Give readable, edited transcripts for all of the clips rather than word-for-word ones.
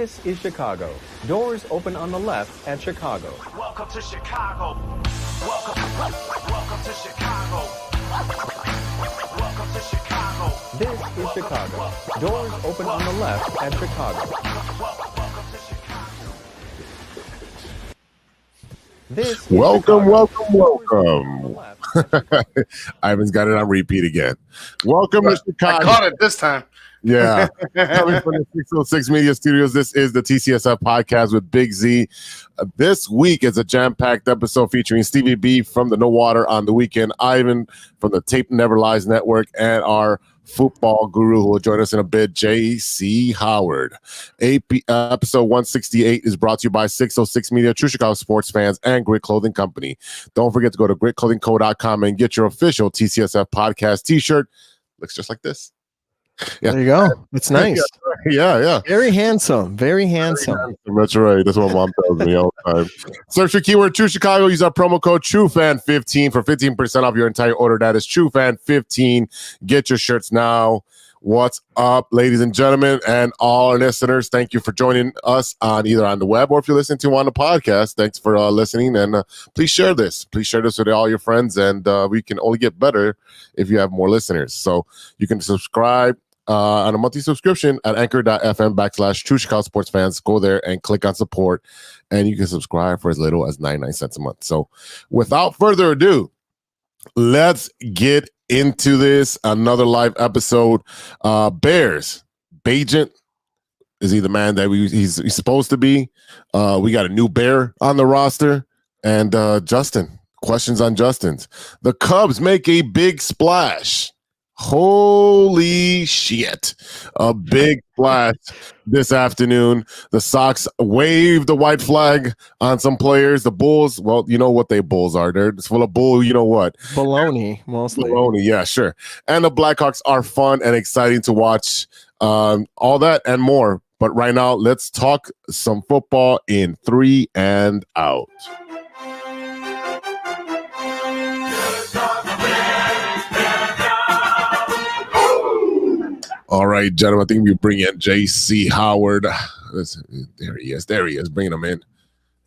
This is Chicago. Doors open on the left at Chicago. Welcome to Chicago. Welcome to Chicago. Welcome to Chicago. This is Chicago. Doors open on the left at Chicago. Welcome to Chicago. This is Welcome. Chicago. Ivan's got it on repeat again. Welcome to Chicago. I caught it this time. Yeah. Coming from the 606 Media Studios, this is the TCSF podcast with Big Z. This week is a jam-packed episode featuring Stevie B from the No Water on the Weekend, Ivan from the Tape Never Lies Network, and our football guru who will join us in a bit, J.C. Howard. Episode 168 is brought to you by 606 Media, True Chicago sports fans, and Grit Clothing Company. Don't forget to go to gritclothingco.com and get your official TCSF podcast t-shirt. Looks just like this. Yeah. There you go. It's nice. Yeah. Very handsome. Very handsome. That's right. That's what mom tells me all the time. Search for keyword True Chicago. Use our promo code TrueFan15 for 15% off your entire order. That is TrueFan15. Get your shirts now. What's up, ladies and gentlemen, and all our listeners? Thank you for joining us either on the web or if you're listening to on the podcast. Thanks for listening, and please share this. Please share this with all your friends, and we can only get better if you have more listeners. So you can subscribe on a monthly subscription at anchor.fm/True Chicago Sports Fans. Go there and click on support, and you can subscribe for as little as 99 cents a month. So without further ado, let's get into this. Another live episode. Bears. Bajent, is he the man that he's supposed to be? We got a new Bear on the roster. And Justin, questions on Justin's. The Cubs make a big splash. Holy shit. A big splash this afternoon. The Sox waved the white flag on some players. The Bulls, well, you know what they Bulls are. They're full of bull, you know what. Baloney, mostly. Baloney, yeah, sure. And the Blackhawks are fun and exciting to watch. All that and more. But right now, let's talk some football in 3 and out. All right, gentlemen, I think we bring in J.C. Howard. There he is. Bringing him in.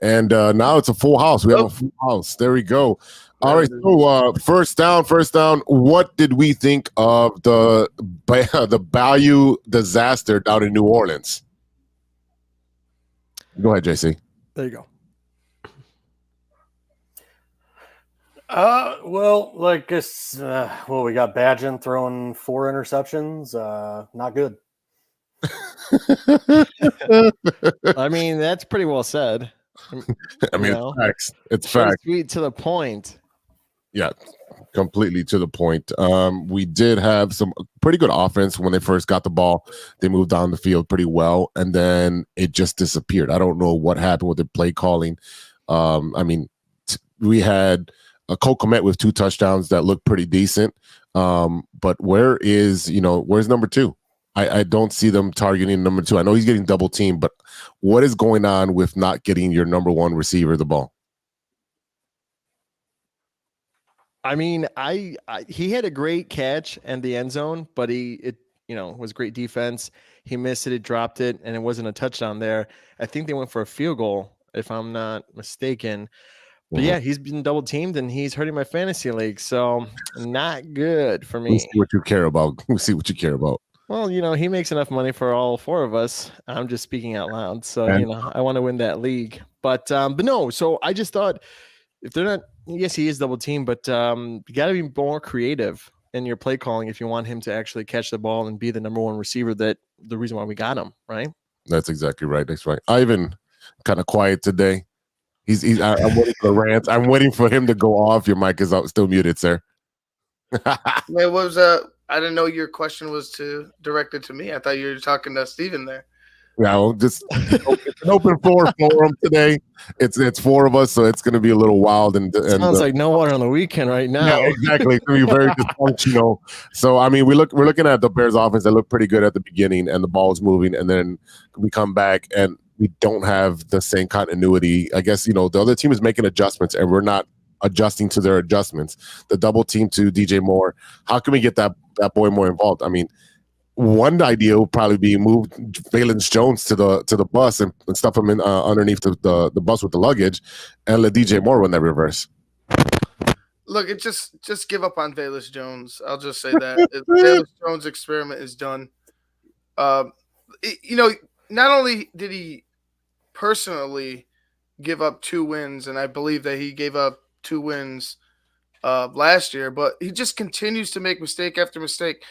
And now it's a full house. We have a full house. There we go. All right, so first down. What did we think of the BAYOU disaster down in New Orleans? Go ahead, J.C. There you go. Well, like it's we got Badgen throwing 4 interceptions. Not good. I mean, that's pretty well said. I mean, it's facts. It's facts. Sweet to the point. Yeah, completely to the point. We did have some pretty good offense when they first got the ball. They moved down the field pretty well, and then it just disappeared. I don't know what happened with the play calling. We had a Cole Kmet with 2 touchdowns that looked pretty decent. But where's number 2? I don't see them targeting number 2. I know he's getting double teamed, but what is going on with not getting your number 1 receiver the ball? I mean, he had a great catch in the end zone, but it was great defense. He missed it, dropped it, and it wasn't a touchdown there. I think they went for a field goal, if I'm not mistaken. But yeah, he's been double teamed and he's hurting my fantasy league. So not good for me. We'll see what you care about. Well, he makes enough money for all 4 of us. I'm just speaking out loud. So, I want to win that league. But no, so I just thought if they're not, yes, he is double teamed, but you got to be more creative in your play calling if you want him to actually catch the ball and be the number 1 receiver, that the reason why we got him, right? That's exactly right. That's right. Ivan, kind of quiet today. I'm waiting for the rant. I'm waiting for him to go off. Your mic is still muted, sir. It was I didn't know your question was directed to me. I thought you were talking to Steven there. No, just it's an open floor for him today. It's 4 of us, so it's going to be a little wild and sounds like No Water on the Weekend right now. Yeah, exactly. It's going to be very dysfunctional. So I mean, we're looking at the Bears offense. They look pretty good at the beginning, and the ball is moving, and then we come back and we don't have the same continuity. I guess, the other team is making adjustments and we're not adjusting to their adjustments. The double team to DJ Moore. How can we get that boy more involved? I mean, One idea would probably be move Valence Jones to the bus and stuff him in underneath the bus with the luggage, and let DJ Moore run that reverse. Look, it just give up on Valence Jones. I'll just say that Valence Jones experiment is done. Not only did he personally give up 2 wins, and I believe that he gave up 2 wins last year, but he just continues to make mistake after mistake.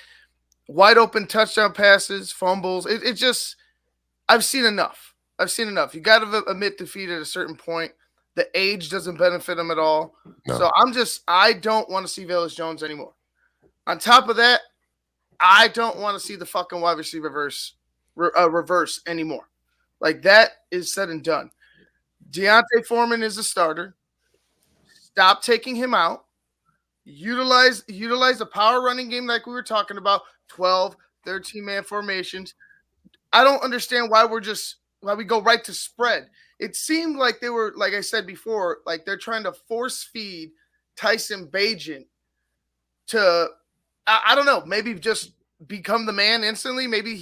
Wide open touchdown passes, fumbles. It just, I've seen enough. You got to admit defeat at a certain point. The age doesn't benefit him at all. No. So I don't want to see Valence Jones anymore. On top of that, I don't want to see the fucking wide receiver reverse anymore. Like, that is said and done. Deontay Foreman is a starter. Stop taking him out. Utilize the power running game like we were talking about, 12, 13-man formations. I don't understand why we go right to spread. It seemed like they were, like I said before, like they're trying to force feed Tyson Bagent to, I don't know, maybe just become the man instantly. Maybe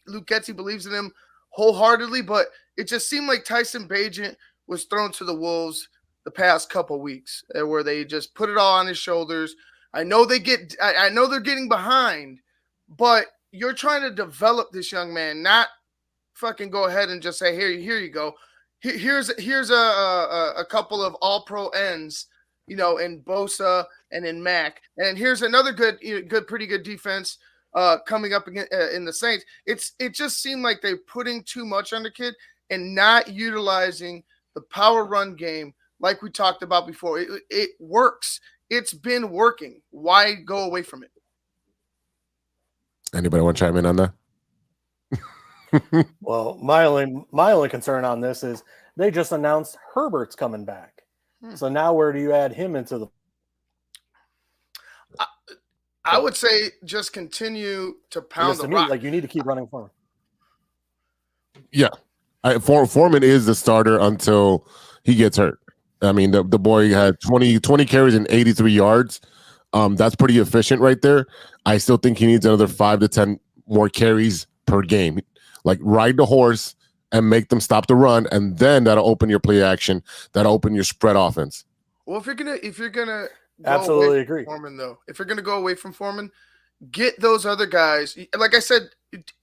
Luke Getsy believes in him wholeheartedly, but it just seemed like Tyson Bagent was thrown to the wolves the past couple weeks, where they just put it all on his shoulders. I know they're getting behind, but you're trying to develop this young man, not fucking go ahead and just say, here you go. Here's a couple of all-pro ends, in Bosa and in Mac, and here's another pretty good defense coming up again in the Saints. It just seemed like they're putting too much on the kid and not utilizing the power run game like we talked about before. It works. It's been working. Why go away from it? Anybody want to chime in on that? Well, my only concern on this is they just announced Herbert's coming back. So now where do you add him into the? I would say just continue to pound the rock. Like, you need to keep running for him. Yeah, Foreman is the starter until he gets hurt. I mean, the boy had 20 carries and 83 yards. That's pretty efficient right there. I still think he needs another 5 to 10 more carries per game. Like, ride the horse and make them stop the run, and then that'll open your play action. That'll open your spread offense. Well, if you're gonna absolutely agree, Foreman, though, if you're gonna go away from Foreman, get those other guys. Like I said,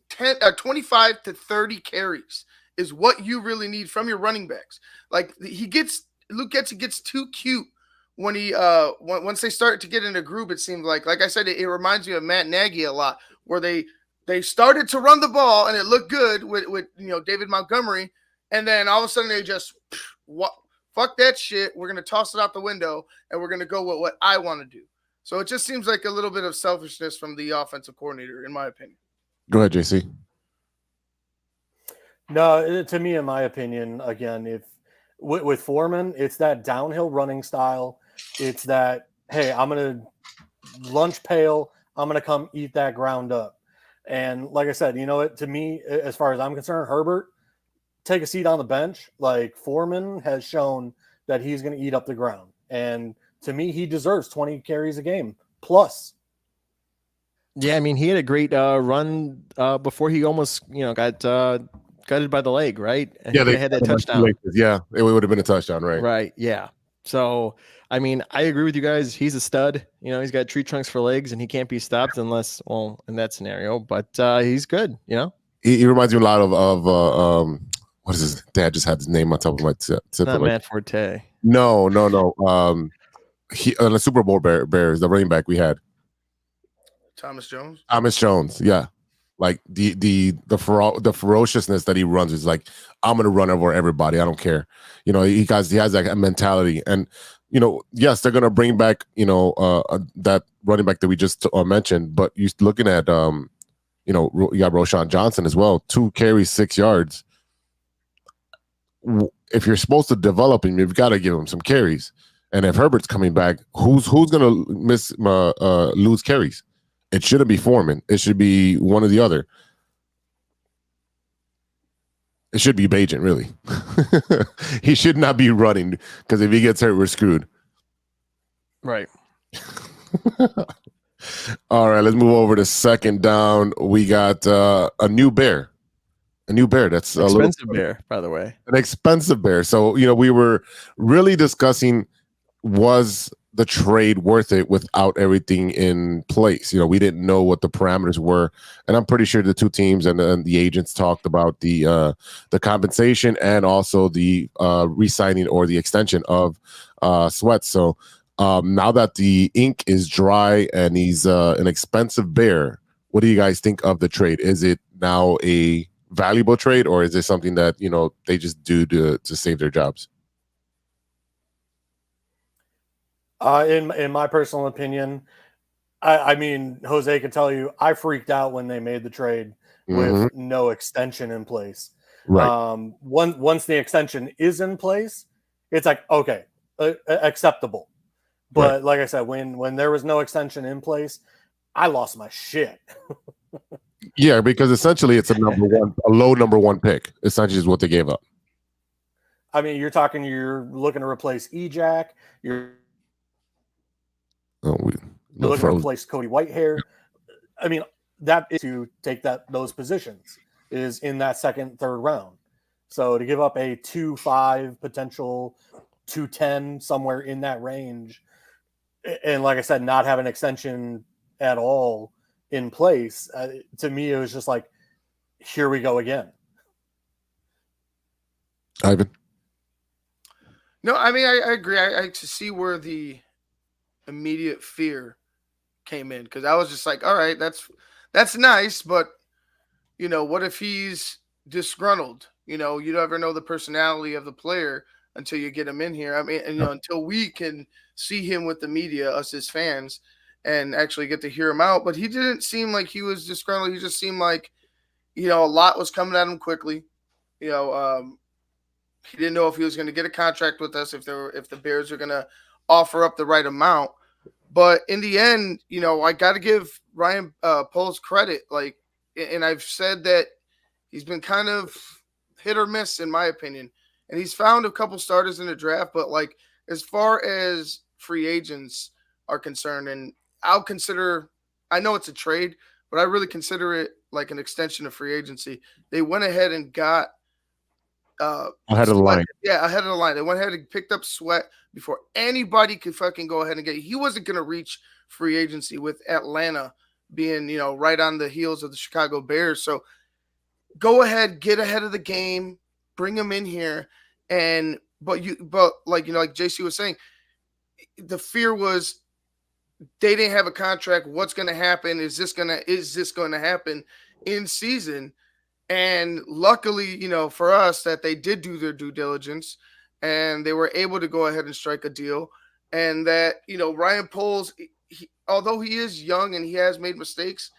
25 to 30 carries is what you really need from your running backs. Like, Luke Getsy gets too cute when he once they start to get in a group. It seems like I said, it reminds me of Matt Nagy a lot, where they started to run the ball and it looked good with David Montgomery, and then all of a sudden they just fuck that shit. We're gonna toss it out the window and we're gonna go with what I want to do. So it just seems like a little bit of selfishness from the offensive coordinator, in my opinion. Go ahead, JC. No, to me, in my opinion, again, if with Foreman, it's that downhill running style. It's that, hey, I'm going to lunch pail. I'm going to come eat that ground up. And like I said, to me, as far as I'm concerned, Herbert, take a seat on the bench. Like, Foreman has shown that he's going to eat up the ground. And to me, he deserves 20 carries a game plus. Yeah, I mean, he had a great run before he almost, got gutted by the leg, right? Yeah, they had that touchdown. Yeah, it would have been a touchdown, right? Right, yeah. So, I mean, I agree with you guys. He's a stud. He's got tree trunks for legs, and he can't be stopped unless, well, in that scenario. But he's good, He reminds me a lot of what is his dad? Just had his name on top of my tip. Not Matt Forte. No. He on the Super Bowl Bears, the running back we had. Thomas Jones, yeah. Like the ferociousness that he runs is like, I'm gonna run over everybody. I don't care. He has that mentality, and yes, they're gonna bring back that running back that we just mentioned. But you're looking at you got Roshan Johnson as well, 2 carries, 6 yards. If you're supposed to develop him, you've got to give him some carries. And if Herbert's coming back, who's gonna lose carries? It shouldn't be Foreman. It should be one or the other. It should be Bagent, really. He should not be running, because if he gets hurt, we're screwed. Right. All right, let's move over to second down. We got a new bear. A new bear. That's Expensive bear, by the way. an expensive bear. So, we were really discussing, was the trade worth it without everything in place? We didn't know what the parameters were, and I'm pretty sure the two teams and the agents talked about the compensation and also the re-signing or the extension of Sweat. So now that the ink is dry and he's an expensive bear, what do you guys think of the trade? Is it now a valuable trade, or is it something that they just do to save their jobs? In my personal opinion, I mean, Jose can tell you, I freaked out when they made the trade with no extension in place. Right. Once the extension is in place, it's like, okay, acceptable. But like I said, when there was no extension in place, I lost my shit. Yeah, because essentially it's a low number one pick. Essentially is what they gave up. I mean, you're looking to replace Ejac. You're looking to replace Cody Whitehair. I mean, that is to take those positions is in that second, third round. So to give up a 2.5 potential 2.10 somewhere in that range, and like I said, not have an extension at all in place, to me it was just like, here we go again. Ivan? No, I mean, I agree. I see where the immediate fear came in, because I was just like, all right, that's nice, but what if he's disgruntled? You never know the personality of the player until you get him in here. I mean, until we can see him with the media, us as fans, and actually get to hear him out. But he didn't seem like he was disgruntled. He just seemed like, a lot was coming at him quickly. He didn't know if he was going to get a contract with us, if the Bears are going to offer up the right amount. But in the end, I got to give Ryan Poles credit. Like, and I've said that he's been kind of hit or miss, in my opinion. And he's found a couple starters in the draft, but like, as far as free agents are concerned, and I know it's a trade, but I really consider it like an extension of free agency. They went ahead and got ahead of the line. Yeah, ahead of the line. They went ahead and picked up Sweat before anybody could fucking go ahead and get. He wasn't going to reach free agency with Atlanta being, right on the heels of the Chicago Bears. So go ahead, get ahead of the game, bring him in here, but like JC was saying, the fear was they didn't have a contract. What's going to happen? Is this going to happen in season? And luckily, for us, that they did do their due diligence and they were able to go ahead and strike a deal. And that, Ryan Poles, although he is young and he has made mistakes,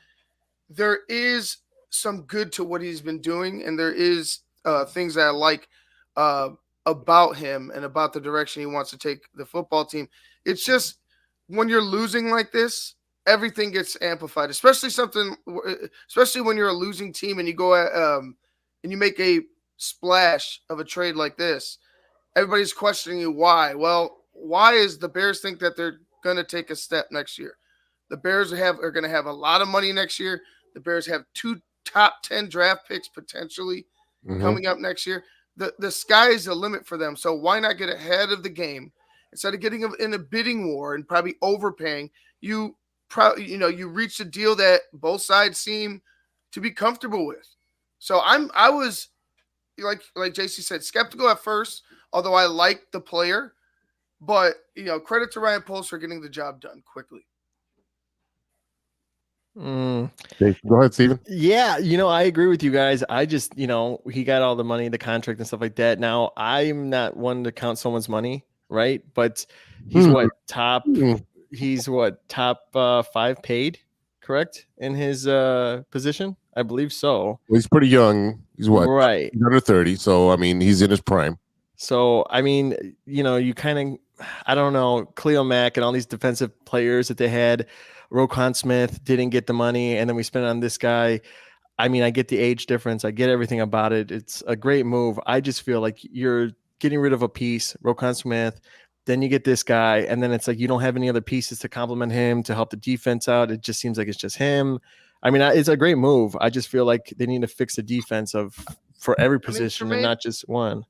there is some good to what he's been doing. And there is things that I like about him and about the direction he wants to take the football team. It's just when you're losing like this, everything gets amplified, especially when you're a losing team and you go and you make a splash of a trade like this. Everybody's questioning you why. Well, why is the Bears think that they're going to take a step next year? The Bears are going to have a lot of money next year. The Bears have 2 top 10 draft picks potentially coming up next year. The sky is the limit for them. So why not get ahead of the game instead of getting in a bidding war and probably overpaying? You reach a deal that both sides seem to be comfortable with. So I was like JC said, skeptical at first, although I liked the player. But credit to Ryan Poles for getting the job done quickly. Okay, go ahead, Steven. Yeah, I agree with you guys. I just, he got all the money, the contract and stuff like that. Now, I'm not one to count someone's money, right? But he's top 5 paid, correct? In his position? I believe so. Well, he's pretty young. He's what? Right. He's under 30. So, I mean, he's in his prime. So, I mean, you kind of, I don't know, Cleo Mack and all these defensive players that they had. Roquan Smith didn't get the money, and then we spent it on this guy. I mean, I get the age difference. I get everything about it. It's a great move. I just feel like you're getting rid of a piece, Roquan Smith, Then you get this guy, and then it's like you don't have any other pieces to complement him to help the defense out. It just seems like it's just him. I mean, it's a great move. I just feel like they need to fix the defense for every position and not just one.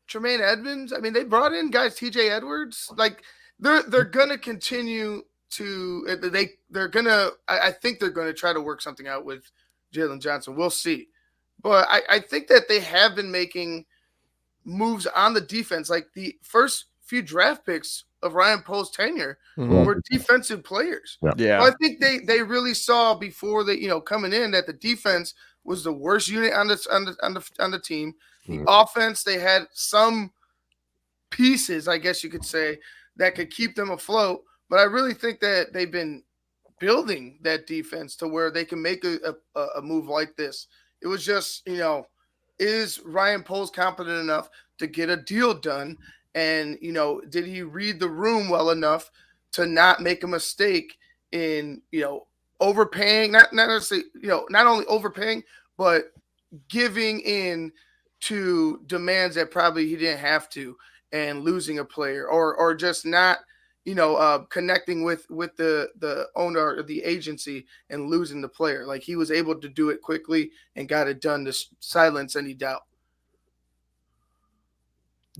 Tremaine Edmonds. I mean, they brought in guys, TJ Edwards. Like they're gonna continue to I think they're gonna try to work something out with Jalen Johnson. We'll see. But I think that they have been making moves on the defense. Like the first few draft picks of Ryan Pohl's tenure were defensive players. Yeah. Well, I think they really saw before they, coming in that the defense was the worst unit on the team. The offense, they had some pieces, I guess you could say, that could keep them afloat. But I really think that they've been building that defense to where they can make a move like this. It was just, is Ryan Poles competent enough to get a deal done? And, did he read the room well enough to not make a mistake in, overpaying, not necessarily, not only overpaying, but giving in to demands that probably he didn't have to, and losing a player or just not, connecting with the owner or the agency and losing the player. Like he was able to do it quickly and got it done to silence any doubt.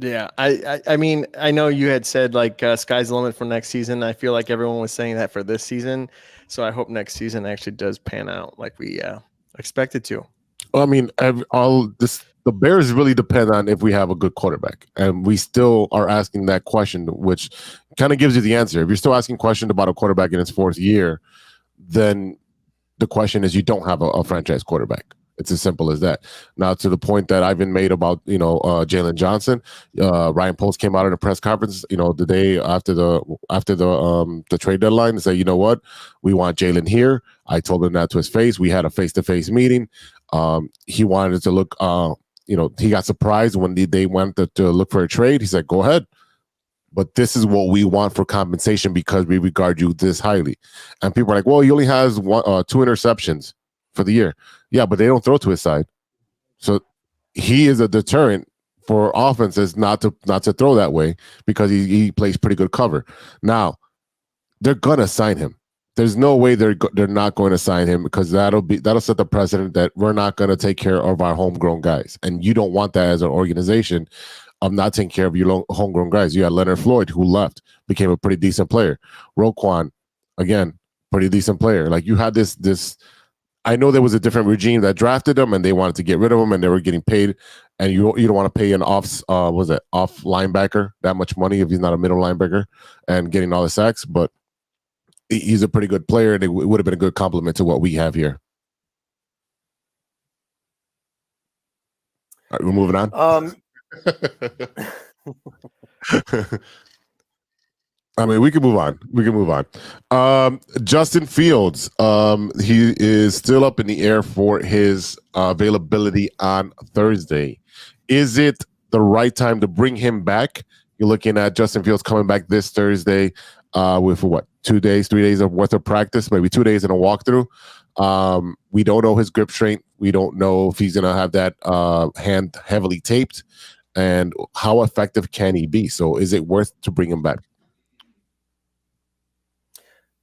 Yeah, I mean, I know you had said like sky's the limit for next season. I feel like everyone was saying that for this season. So I hope next season actually does pan out like we expect it to. Well, I mean, the Bears really depend on if we have a good quarterback, and we still are asking that question, which kind of gives you the answer. If you're still asking questions about a quarterback in his fourth year, then the question is you don't have a franchise quarterback. It's as simple as that. Now, to the point that Ivan made about Jalen Johnson, Ryan Poles came out in a press conference, the day after the trade deadline, and said, you know what, we want Jalen here. I told him that to his face. We had a face-to-face meeting. He wanted to look. He got surprised when they went to look for a trade. He said, "Go ahead, but this is what we want for compensation because we regard you this highly." And people are like, "Well, he only has 2 interceptions for the year." Yeah, but they don't throw to his side, so he is a deterrent for offenses not to throw that way because he plays pretty good cover. Now, they're gonna sign him. There's no way they're not going to sign him because that'll set the precedent that we're not going to take care of our homegrown guys, and you don't want that as an organization of not taking care of your homegrown guys. You had Leonard Floyd, who left, became a pretty decent player. Roquan, again, pretty decent player. Like you had this. I know there was a different regime that drafted them, and they wanted to get rid of them, and they were getting paid. And you don't want to pay an off linebacker that much money if he's not a middle linebacker and getting all the sacks, but he's a pretty good player, and it would have been a good compliment to what we have here. All right, we're moving on. I mean, we can move on. Justin Fields, he is still up in the air for his availability on Thursday. Is it the right time to bring him back? You're looking at Justin Fields coming back this Thursday with 3 days of worth of practice, maybe 2 days in a walkthrough. We don't know his grip strength. We don't know if he's going to have that hand heavily taped, and how effective can he be? So is it worth to bring him back?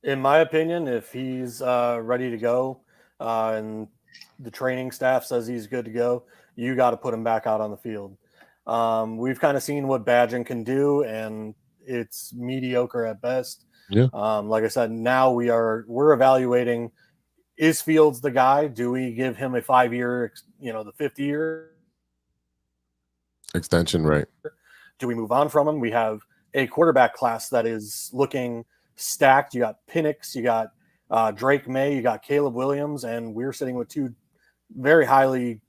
In my opinion, if he's ready to go and the training staff says he's good to go, you got to put him back out on the field. We've kind of seen what Badgen can do, and it's mediocre at best. Yeah. Like I said, now we're evaluating, is Fields the guy? Do we give him a 5-year, the 5th year extension, right? Do we move on from him? We have a quarterback class that is looking stacked. You got Penix, you got Drake May, you got Caleb Williams, and we're sitting with 2 very highly,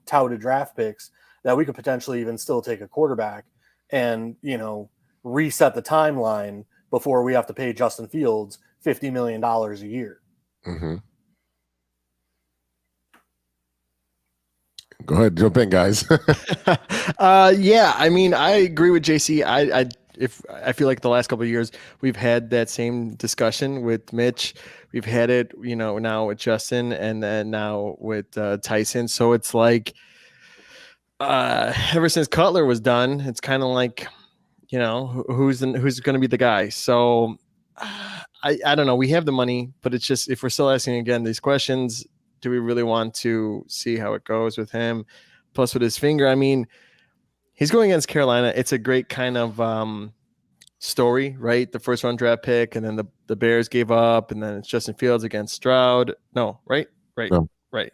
touted draft picks that we could potentially even still take a quarterback and, reset the timeline before we have to pay Justin Fields $50 million a year. Mm-hmm. Go ahead, jump in, guys. Yeah, I mean, I agree with JC. I feel like the last couple of years we've had that same discussion with Mitch. We've had it, now with Justin, and then now with Tyson. So it's like ever since Cutler was done, it's kind of like, who's going to be the guy. So I don't know. We have the money, but it's just, if we're still asking again these questions, do we really want to see how it goes with him? Plus with his finger, I mean, he's going against Carolina. It's a great kind of story, right? The first round draft pick, and then the Bears gave up, and then it's Justin Fields against Stroud. No, right? No. Right.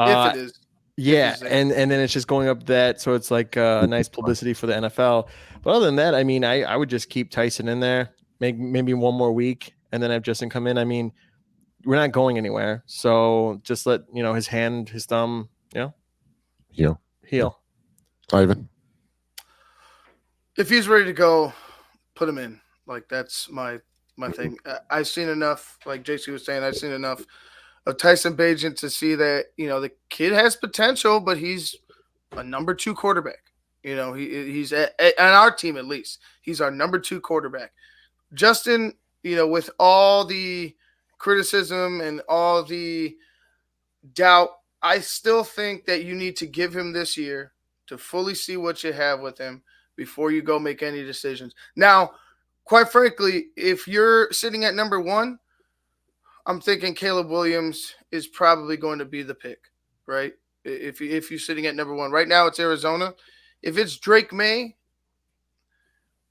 If it is. Yeah, and then it's just going up that, so it's like a nice publicity for the NFL. But other than that, I mean, I would just keep Tyson in there, maybe one more week, and then have Justin come in. I mean, we're not going anywhere, so just let his hand, his thumb, heal. Ivan. If he's ready to go, put him in. Like, that's my thing. I've seen enough, like JC was saying, I've seen enough of Tyson Bagent to see that, the kid has potential, but he's a number 2 quarterback. He's on our team, at least. He's our number 2 quarterback. Justin, with all the criticism and all the doubt, I still think that you need to give him this year to fully see what you have with him before you go make any decisions. Now, quite frankly, if you're sitting at number 1, I'm thinking Caleb Williams is probably going to be the pick, right? If you're sitting at number 1. Right now it's Arizona. If it's Drake May,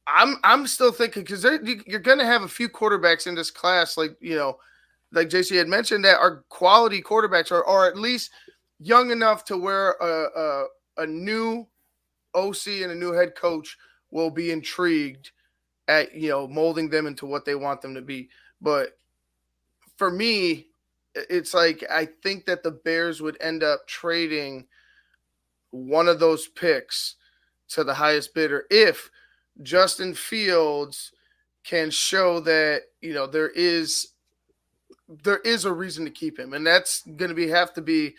I'm still thinking, because you're going to have a few quarterbacks in this class, like JC had mentioned, that are quality quarterbacks, or at least young enough to where a new OC and a new head coach will be intrigued at molding them into what they want them to be. But for me, it's like, I think that the Bears would end up trading one of those picks to the highest bidder if Justin Fields can show that there is a reason to keep him, and that's going to have to be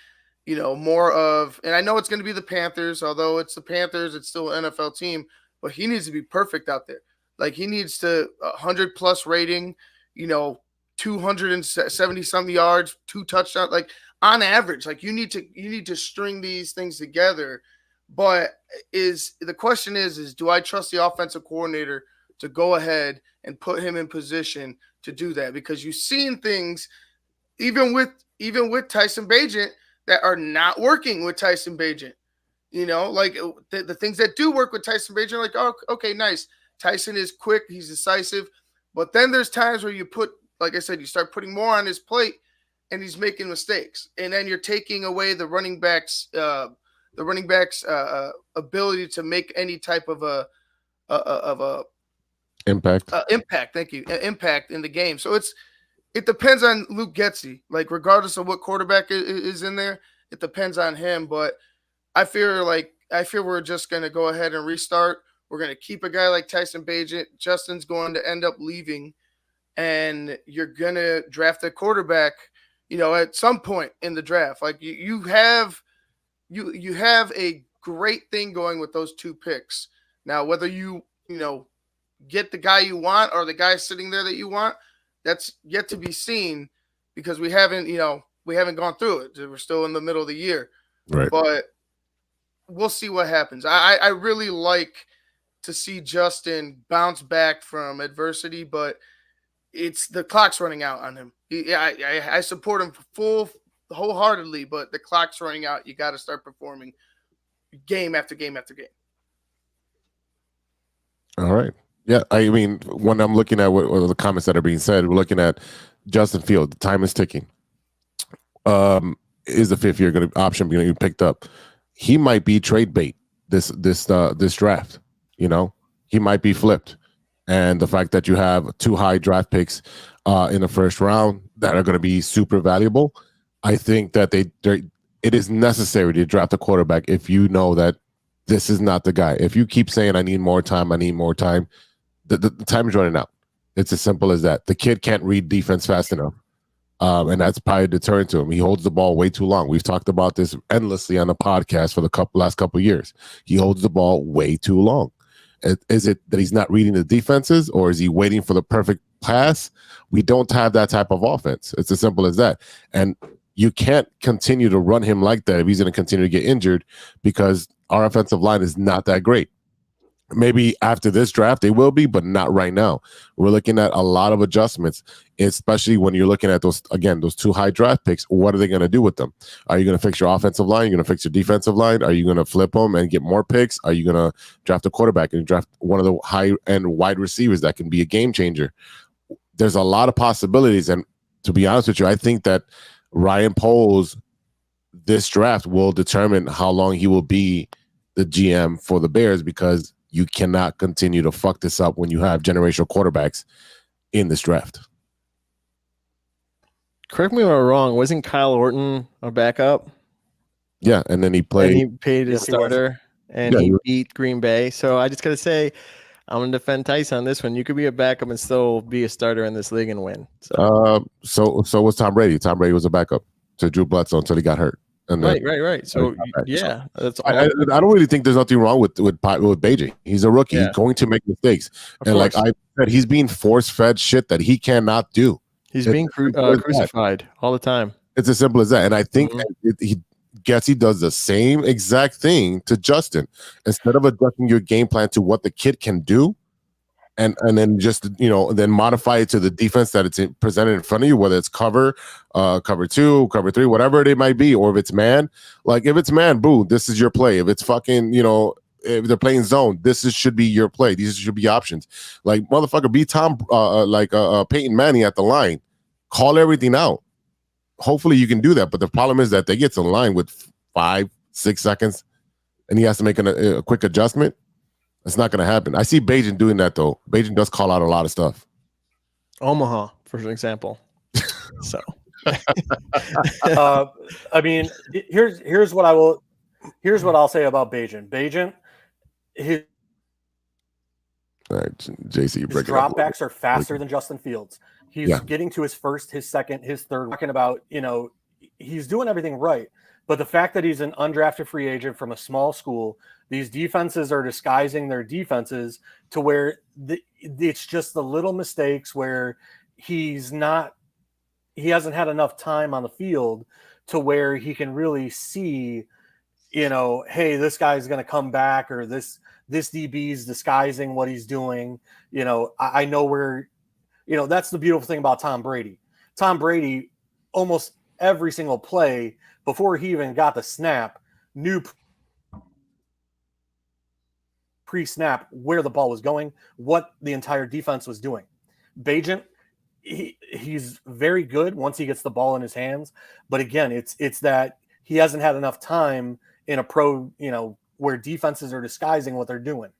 more of. And I know it's going to be the Panthers, although it's the Panthers, it's still an NFL team, but he needs to be perfect out there. Like, he needs to 100+ rating, 270 something yards, 2 touchdowns, like on average. Like, you need to string these things together. But the question is do I trust the offensive coordinator to go ahead and put him in position to do that? Because you've seen things even with Tyson Bagent that are not working with Tyson Bagent. Like the things that do work with Tyson Bagent are like, oh, okay, nice. Tyson is quick, he's decisive. But then there's times where you put, like I said, you start putting more on his plate and he's making mistakes. And then you're taking away the running back's ability to make any type of a Impact. Thank you. Impact in the game. So it depends on Luke Getsy. Like, regardless of what quarterback is in there, it depends on him. But I feel we're just going to go ahead and restart. We're going to keep a guy like Tyson Bagent. Justin's going to end up leaving, and you're going to draft a quarterback, at some point in the draft. Like, you have a great thing going with those 2 picks. Now, whether you get the guy you want or the guy sitting there that you want, that's yet to be seen, because we haven't gone through it. We're still in the middle of the year. Right. But we'll see what happens. I really like to see Justin bounce back from adversity, but it's the clock's running out on him. I support him wholeheartedly, but the clock's running out. You got to start performing game after game after game. All right. Yeah, I mean, when I'm looking at what the comments that are being said, we're looking at Justin Field. The time is ticking. Is the 5th year option going to be picked up? He might be trade bait this draft. He might be flipped, and the fact that you have 2 high draft picks in the first round that are going to be super valuable, I think that it is necessary to draft a quarterback if you know that this is not the guy. If you keep saying I need more time, the time is running out. It's as simple as that. The kid can't read defense fast enough. And that's probably a deterrent to him. He holds the ball way too long. We've talked about this endlessly on the podcast for the last couple of years. He holds the ball way too long. Is it that he's not reading the defenses, or is he waiting for the perfect pass? We don't have that type of offense. It's as simple as that. And you can't continue to run him like that if he's going to continue to get injured, because our offensive line is not that great. Maybe after this draft they will be, but not right now. We're looking at a lot of adjustments, especially when you're looking at those 2 high draft picks. What are they going to do with them? Are you going to fix your offensive line? You're going to fix your defensive line? Are you going to flip them and get more picks? Are you going to draft a quarterback and draft one of the high end wide receivers that can be a game changer? There's a lot of possibilities, and to be honest with you, I think that Ryan Poles this draft will determine how long he will be the GM for the Bears, because you cannot continue to fuck this up when you have generational quarterbacks in this draft. Correct me if I'm wrong. Wasn't Kyle Orton a backup? Yeah, and then he played. And he paid his starter, and he he beat Green Bay. So I just got to say, I'm going to defend Tice on this one. You could be a backup and still be a starter in this league and win. So was Tom Brady. Tom Brady was a backup to Drew Bledsoe until he got hurt. And Right. So yeah, that's all. I don't really think there's nothing wrong with Beijing. He's a rookie. He's going to make mistakes, and like I said, he's being force fed shit that he cannot do. He's being crucified all the time. It's as simple as that. And I think he does the same exact thing to Justin. Instead of adjusting your game plan to what the kid can do, and then just then modify it to the defense that it's presented in front of you, whether it's cover 2, cover 3, whatever it might be, or if it's man. Like if it's man, boo, this is your play. If it's fucking if they're playing zone, should be your play. These should be options. Like motherfucker, be Tom Peyton Manning at the line. Call everything out. Hopefully you can do that, but the problem is that they get to the line with 5-6 seconds, and he has to make a quick adjustment. It's not going to happen. I see Beijing doing that though. Beijing does call out a lot of stuff. Omaha, for example. So, I mean, here's what I'll say about Beijing. Beijing, his all right, JC, you break dropbacks are faster than Justin Fields. He's getting to his first, his second, his third. Talking about, he's doing everything right. But the fact that he's an undrafted free agent from a small school, these defenses are disguising their defenses to where it's just the little mistakes where he hasn't had enough time on the field to where he can really see, hey, this guy's going to come back, or this DB's disguising what he's doing. I know where, that's the beautiful thing about Tom Brady. Tom Brady, almost every single play before he even got the snap, knew pre-snap where the ball was going, what the entire defense was doing. Beijing, he's very good once he gets the ball in his hands, but again, it's that he hasn't had enough time in a pro, where defenses are disguising what they're doing,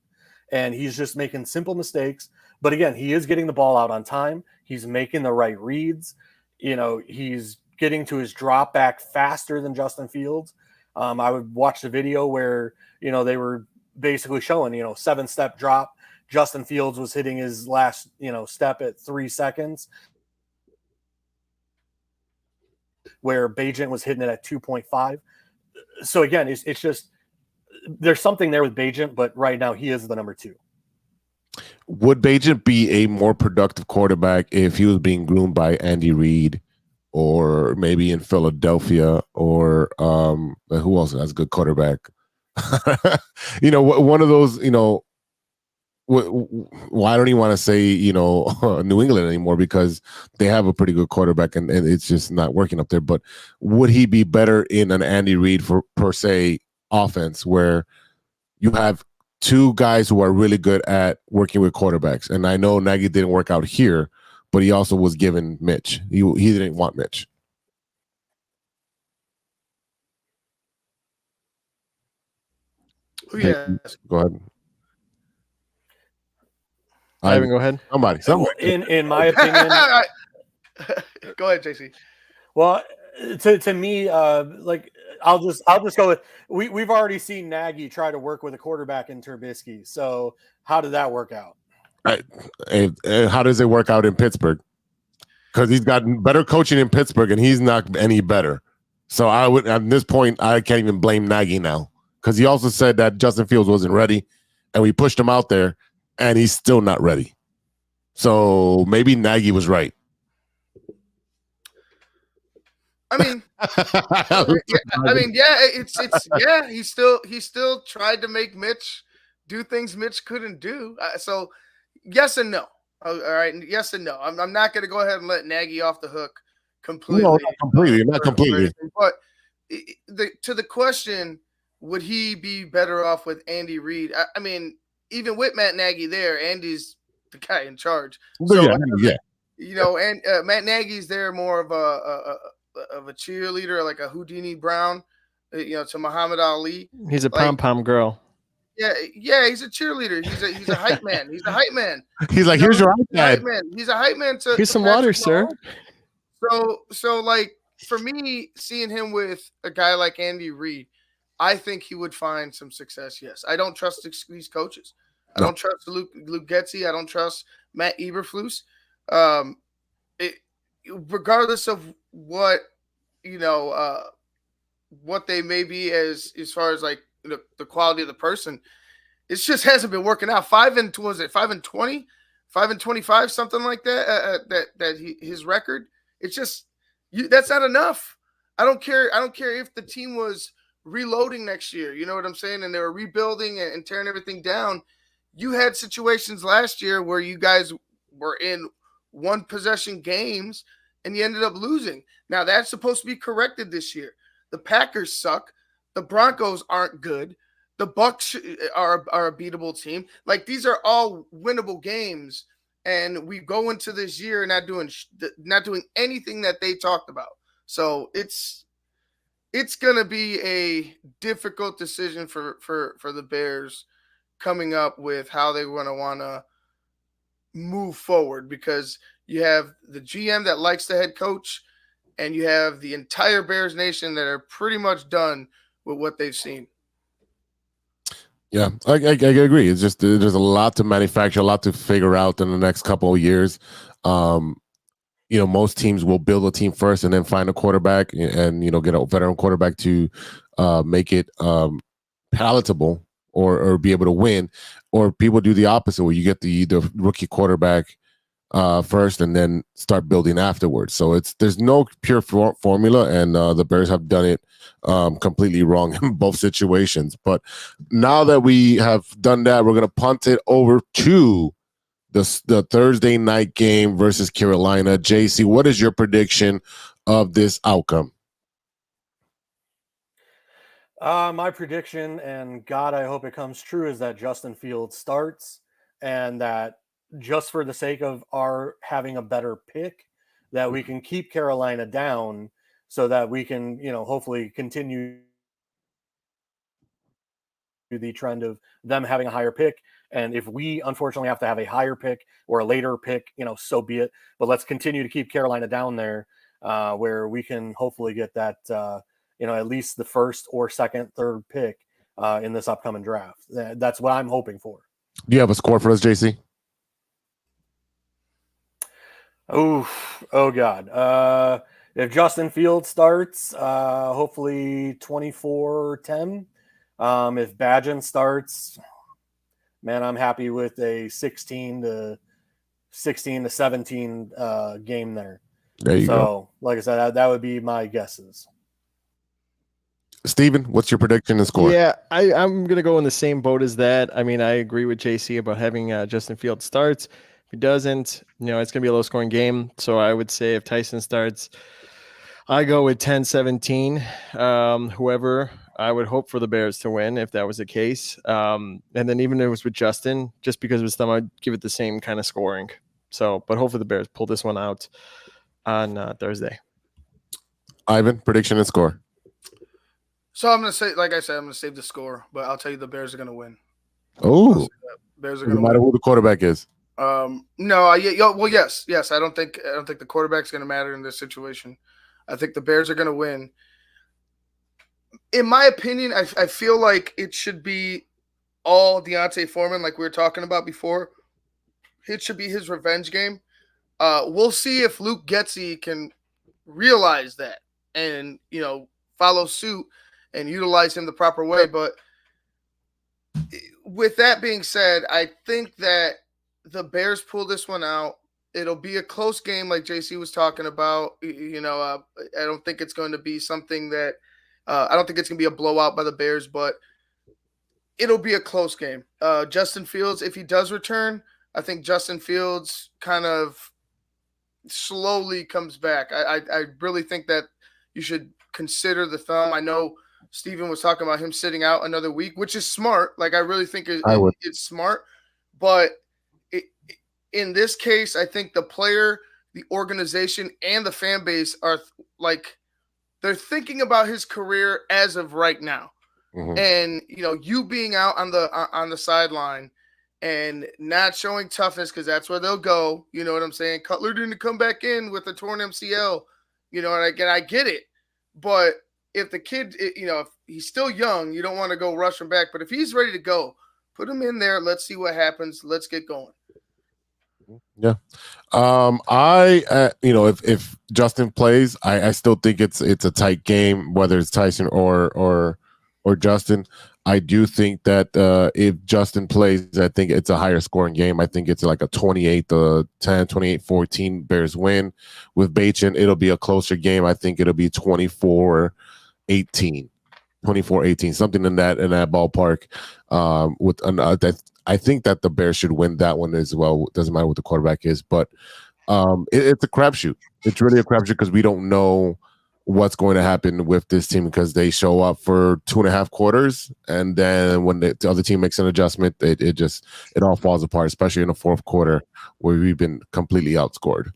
and he's just making simple mistakes. But again, he is getting the ball out on time. He's making the right reads. He's getting to his drop back faster than Justin Fields. I would watch the video where, they were basically showing, 7-step drop. Justin Fields was hitting his last, step at 3 seconds, where Beijing was hitting it at 2.5. So again, it's just, there's something there with Beijing, but right now he is the number 2. Would Beijing be a more productive quarterback if he was being groomed by Andy Reid, or maybe in Philadelphia, or who else has a good quarterback? One of those, well, I don't even want to say, New England anymore, because they have a pretty good quarterback and it's just not working up there. But would he be better in an Andy Reid per se offense, where you have 2 guys who are really good at working with quarterbacks? And I know Nagy didn't work out here, but he also was given Mitch. He didn't want Mitch. Oh, yeah. Go ahead. Ivan, go ahead. Somebody. In my opinion. Go ahead, JC. Well, to me, I'll just go with we've already seen Nagy try to work with a quarterback in Trubisky. So how did that work out? How does it work out in Pittsburgh? Because he's got better coaching in Pittsburgh, and he's not any better. So I would, at this point, I can't even blame Nagy now, because he also said that Justin Fields wasn't ready, and we pushed him out there, and he's still not ready. So maybe Nagy was right. I mean, he still tried to make Mitch do things Mitch couldn't do. So yes and no. All right, yes and no. I'm not going to go ahead and let Nagy off the hook completely. No, not completely, not completely. But to the question, would he be better off with Andy Reid? I mean, even with Matt Nagy there, Andy's the guy in charge. So, yeah. You know, and Matt Nagy's there more of a cheerleader, like a Houdini Brown, you know, to Muhammad Ali. He's a pom-pom girl. Yeah, he's a cheerleader. He's a hype man. He's a hype man. He's like, here's your iPad. He's a hype man. Here's some water, sir. So like for me, seeing him with a guy like Andy Reid, I think he would find some success. Yes, I don't trust these coaches. I don't trust Luke Getsy. I don't trust Matt Eberflus. Regardless of what what they may be as far as like the quality of the person, it just hasn't been working out. 5-20, 5-25, something like that. His record. It's just that's not enough. I don't care if the team was reloading next year. You know what I'm saying? And they were rebuilding and tearing everything down. You had situations last year where you guys were in one possession games and you ended up losing. Now that's supposed to be corrected this year. The Packers suck. The Broncos aren't good. The Bucks are a beatable team. Like these are all winnable games, and we go into this year not doing anything that they talked about. So it's gonna be a difficult decision for the Bears coming up with how they want to move forward, because you have the GM that likes the head coach, and you have the entire Bears nation that are pretty much done with what they've seen. Yeah, I agree. It's just there's a lot to manufacture, a lot to figure out in the next couple of years. Most teams will build a team first and then find a quarterback and get a veteran quarterback to make it palatable or be able to win. Or people do the opposite, where you get the rookie quarterback first and then start building afterwards. So there's no pure formula, and the Bears have done it completely wrong in both situations. But now that we have done that, we're going to punt it over to the Thursday night game versus Carolina. JC, what is your prediction of this outcome? My prediction, and God, I hope it comes true, is that Justin Fields starts, and that just for the sake of our having a better pick, that we can keep Carolina down so that we can, hopefully continue the trend of them having a higher pick. And if we unfortunately have to have a higher pick or a later pick, so be it. But let's continue to keep Carolina down there where we can hopefully get that, at least the first or second, third pick in this upcoming draft. That's what I'm hoping for. Do you have a score for us, JC? Oh God. If Justin Fields starts, hopefully 24-10. If Badgen starts, man, I'm happy with a 16-17 game there. There you go. Like I said, that would be my guesses. Steven, what's your prediction and score? Yeah, I'm going to go in the same boat as that. I mean, I agree with JC about having Justin Fields starts. If he doesn't, it's going to be a low-scoring game. So I would say if Tyson starts, I go with 10-17. Whoever, I would hope for the Bears to win if that was the case. And then even if it was with Justin, just because of his thumb, I'd give it the same kind of scoring. So, but hopefully the Bears pull this one out on Thursday. Ivan, prediction and score. So I'm going to say, like I said, I'm going to save the score, but I'll tell you the Bears are going to win. Oh, Bears are no going to matter win. who the quarterback is. Yes. I don't think the quarterback's going to matter in this situation. I think the Bears are going to win. In my opinion, I feel like it should be all Deontay Foreman, like we were talking about before. It should be his revenge game. We'll see if Luke Getsy can realize that and, follow suit and utilize him the proper way. But with that being said, I think that the Bears pull this one out. It'll be a close game like JC was talking about. I don't think it's going to be something that I don't think it's going to be a blowout by the Bears, but it'll be a close game. Justin Fields, if he does return, I think Justin Fields kind of slowly comes back. I really think that you should consider the thumb. I know Steven was talking about him sitting out another week, which is smart. Like, I really think it's smart. But in this case, I think the player, the organization, and the fan base are like, they're thinking about his career as of right now. Mhm. And, you being out on the sideline and not showing toughness, because that's where they'll go. You know what I'm saying? Cutler didn't come back in with a torn MCL. And again, I get it. But if the kid, if he's still young, you don't want to go rush him back. But if he's ready to go, put him in there. Let's see what happens. Let's get going. Yeah. If Justin plays, I still think it's a tight game, whether it's Tyson or Justin. I do think that if Justin plays, I think it's a higher scoring game. I think it's like a 28-10, 28-14 Bears win. With Bachin, it'll be a closer game. I think it'll be 24-18, something in that ballpark. I think that the Bears should win that one as well. Doesn't matter what the quarterback is, but it's a crapshoot. It's really a crapshoot because we don't know what's going to happen with this team, because they show up for 2.5 quarters, and then when the other team makes an adjustment, it all falls apart, especially in the fourth quarter where we've been completely outscored.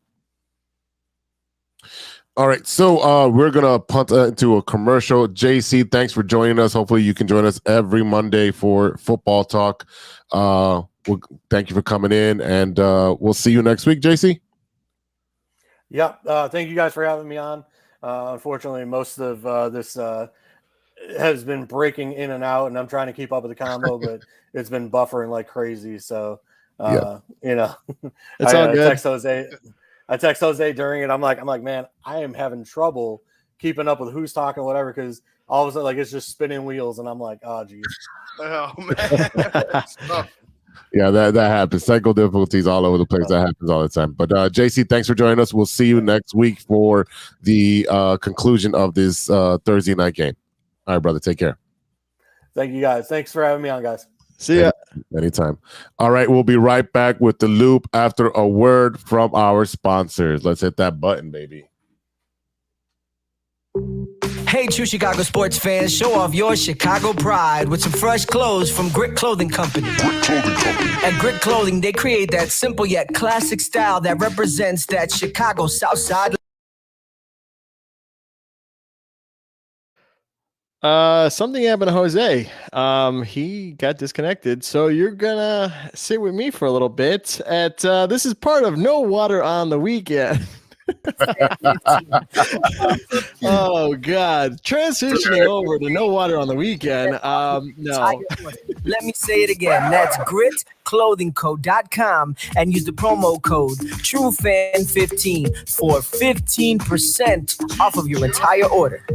All right, so we're gonna punt into a commercial. JC, thanks for joining us. Hopefully you can join us every Monday for football talk. Thank you for coming in, and we'll see you next week, JC. Yeah, thank you guys for having me on. Unfortunately, most of this has been breaking in and out, and I'm trying to keep up with the combo, but it's been buffering like crazy. So, it's all good. I text Jose during it. I'm like, man, I am having trouble keeping up with who's talking, whatever, because all of a sudden, like, it's just spinning wheels, and I'm like, oh, geez. Oh, man. Yeah, that happens. Technical difficulties all over the place. That happens all the time. But JC, thanks for joining us. We'll see you next week for the conclusion of this Thursday night game. All right, brother. Take care. Thank you, guys. Thanks for having me on, guys. See ya. Anytime. All right, we'll be right back with the loop after a word from our sponsors. Let's hit that button, baby. Hey, true Chicago sports fans, show off your Chicago pride with some fresh clothes from Grit Clothing Company. At Grit Clothing, they create that simple yet classic style that represents that Chicago South Side. Something happened to Jose. He got disconnected, so you're gonna sit with me for a little bit. This is part of No Water on the Weekend. Oh God! Transitioning over to No Water on the Weekend. No. Let me say it again. That's gritclothingco.com and use the promo code TrueFan15 for 15% off of your entire order.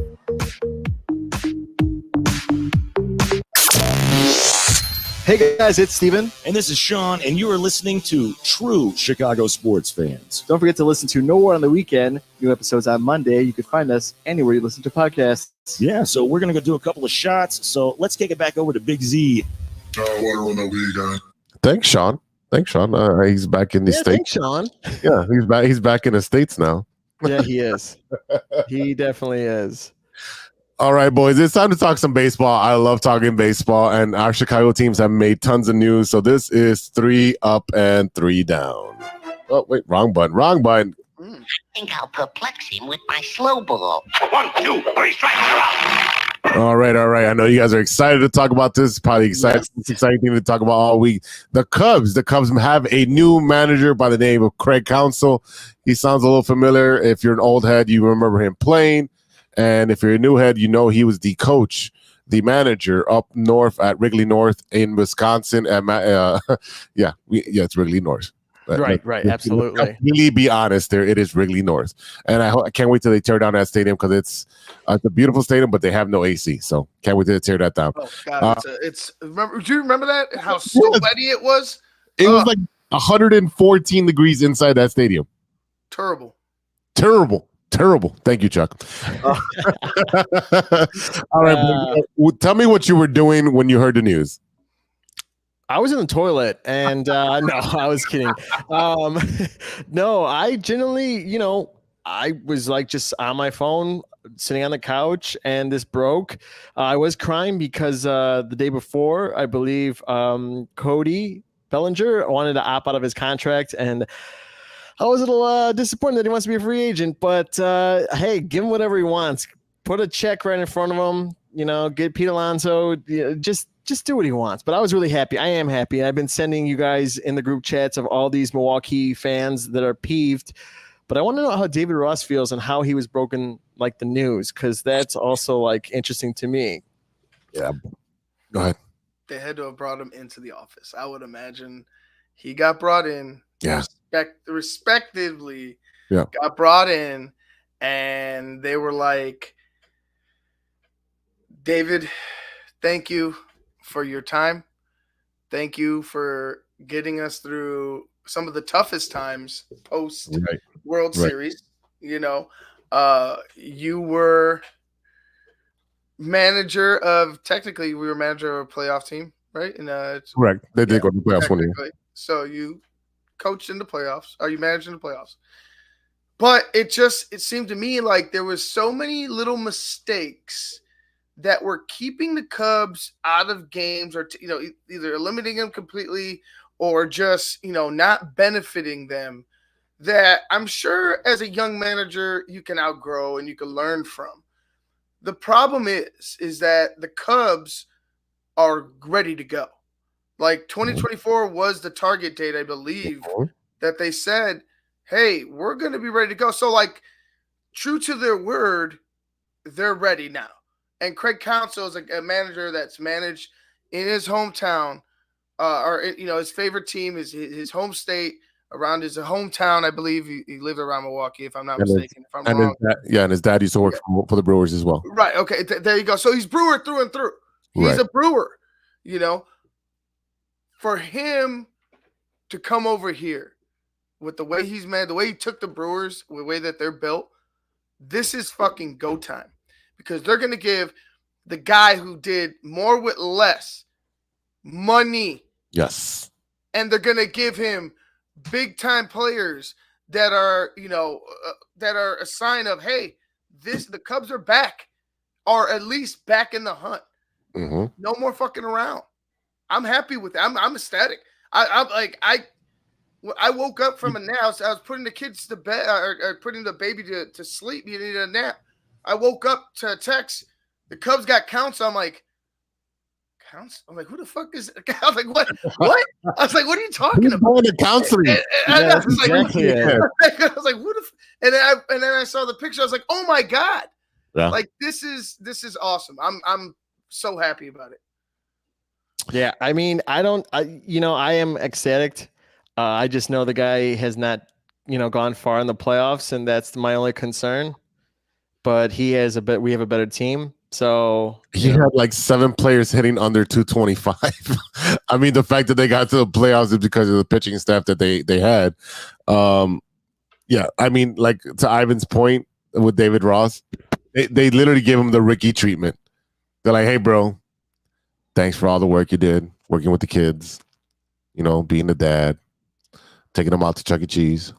Hey guys, it's Steven. And this is Sean, and you are listening to True Chicago Sports Fans. Don't forget to listen to No Water on the Weekend. New episodes on Monday. You can find us anywhere you listen to podcasts. Yeah, so we're going to go do a couple of shots. So let's kick it back over to Big Z. Water on the Weekend. Thanks, Sean. He's back in the States. Thanks, Sean. Yeah, he's back in the States now. Yeah, he is. He definitely is. All right, boys, it's time to talk some baseball. I love talking baseball, and our Chicago teams have made tons of news. So this is 3 up and 3 down. Oh, wait, wrong button. I think I'll perplex him with my slow ball. 1, 2, 3 strikes, you're out. All right. I know you guys are excited to talk about this. Probably excited. Yes. It's an exciting thing to talk about all week. The Cubs have a new manager by the name of Craig Counsell. He sounds a little familiar. If you're an old head, you remember him playing. And if you're a new head, you know he was the coach, the manager up north at Wrigley North in Wisconsin. It's Wrigley North. Right, absolutely. Really be honest, it is Wrigley North. And I can't wait till they tear down that stadium, because it's a beautiful stadium, but they have no AC. So can't wait till they tear that down. Oh, God. Do you remember that? How sweaty it was? It was like 114 degrees inside that stadium. Terrible. Thank you, Chuck. All right. Tell me what you were doing when you heard the news. I was in the toilet, and no, I was kidding. No, I genuinely, I was like just on my phone, sitting on the couch, and this broke. I was crying because the day before, I believe Cody Bellinger wanted to opt out of his contract, and I was a little disappointed that he wants to be a free agent. But hey, give him whatever he wants. Put a check right in front of him. Get Pete Alonso. Just do what he wants. But I was really happy. I am happy. I've been sending you guys in the group chats of all these Milwaukee fans that are peeved. But I want to know how David Ross feels and how he was broken like the news, because that's also like interesting to me. Yeah. Go ahead. They had to have brought him into the office. I would imagine he got brought in. Yeah. Respectively. Yeah. Got brought in, and they were like, David, thank you for your time. Thank you for getting us through some of the toughest times post World Series. You were manager of, technically we were manager of a playoff team, right? And correct. They did go to the playoffs one year. So you coached in the playoffs. Are you managing the playoffs? But it seemed to me like there was so many little mistakes that were keeping the Cubs out of games, or either eliminating them completely or just not benefiting them, that I'm sure as a young manager you can outgrow and you can learn from. The problem is that the Cubs are ready to go. Like 2024 was the target date, I believe, that they said, hey, we're going to be ready to go. So like, true to their word, they're ready now. And Craig Counsell is a manager that's managed in his hometown, his favorite team is his home state, around his hometown. I believe he lived around Milwaukee, if I'm not mistaken. If I'm wrong. And his dad used to work for the Brewers as well. Right. Okay. There you go. So he's Brewer through and through. He's a Brewer. For him to come over here with the way he's made, the way he took the Brewers, the way that they're built, this is fucking go time. Because they're going to give the guy who did more with less money. Yes. And they're going to give him big time players that are, that are a sign of, hey, the Cubs are back, or at least back in the hunt. Mm-hmm. No more fucking around. I'm happy with that. I'm ecstatic. I woke up from a nap. I was putting the kids to bed, or putting the baby to sleep. You need a nap. I woke up to a text. The Cubs got Counsell. I'm like, Counsell? I'm like, who the fuck is? I was like, what? What? I was like, what are you talking about? Going to counseling. I was like, who the? And then I saw the picture. I was like, oh my god! Yeah. Like this is awesome. I'm so happy about it. Yeah, I mean, I am ecstatic. I just know the guy has not, gone far in the playoffs, and that's my only concern. But we have a better team. So he had like 7 players hitting under 225. I mean, the fact that they got to the playoffs is because of the pitching staff that they had. Yeah, I mean, like to Ivan's point with David Ross, they literally gave him the Ricky treatment. They're like, hey, bro, thanks for all the work you did working with the kids, being the dad, taking them out to Chuck E. Cheese.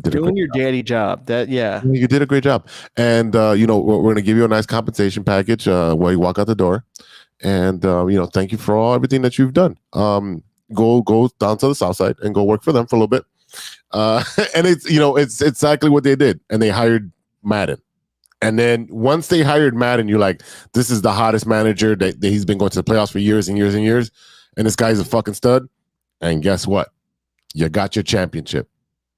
Doing your daddy job. You did a great job. And, we're going to give you a nice compensation package where you walk out the door. And, thank you for everything that you've done. Go down to the South Side and go work for them for a little bit. And it's exactly what they did. And they hired Madden. And then once they hired Madden, you're like, this is the hottest manager that he's been going to the playoffs for years and years and years. And this guy's a fucking stud. And guess what? You got your championship.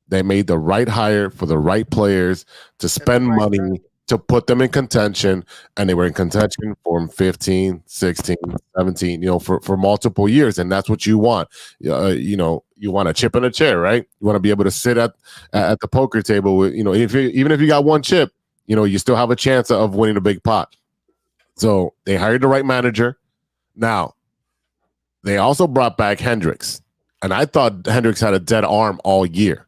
They made the right hire for the right players to spend money to put them in contention, and they were in contention for 15, 16, 17, for multiple years, and that's what you want. You want a chip in a chair, right? You want to be able to sit at the poker table with, even if you got one chip, you still have a chance of winning a big pot. So they hired the right manager. Now, they also brought back Hendricks, and I thought Hendricks had a dead arm all year.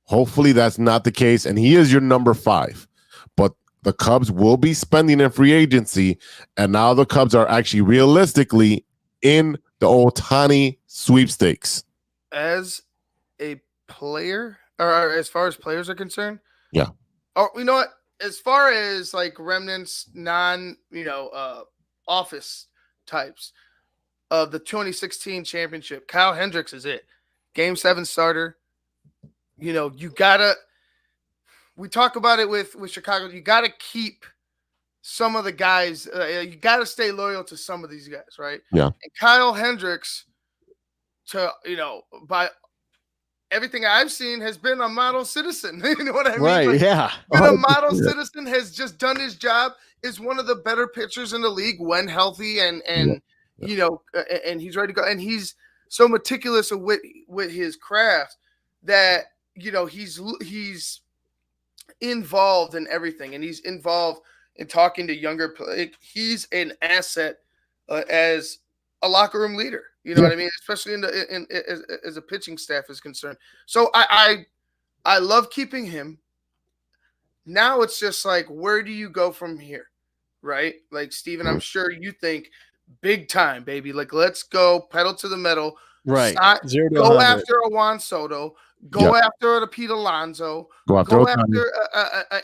Hopefully that's not the case, and he is your number 5. But the Cubs will be spending in free agency, and now the Cubs are actually realistically in The Ohtani sweepstakes. As a player, or as far as players are concerned, yeah. Oh, you know what? As far as like remnants, office types of the 2016 championship, Kyle Hendricks is it. Game 7 starter. You know, you gotta. We talk about it with Chicago. You gotta keep some of the guys. You gotta stay loyal to some of these guys, right? Yeah. And Kyle Hendricks, by everything I've seen, has been a model citizen. You know what I mean? Right, like, yeah. Been a model citizen, has just done his job, is one of the better pitchers in the league when healthy and and he's ready to go. And he's so meticulous with his craft that, he's involved in everything, and he's involved in talking to younger players. He's an asset as a locker room leader. You know what I mean? Especially as a pitching staff is concerned. So I love keeping him. Now it's just like, where do you go from here? Right? Like, Steven, I'm sure you think big time, baby. Like, let's go pedal to the metal. Right. Go after a Juan Soto. Go after a Pete Alonso. Go after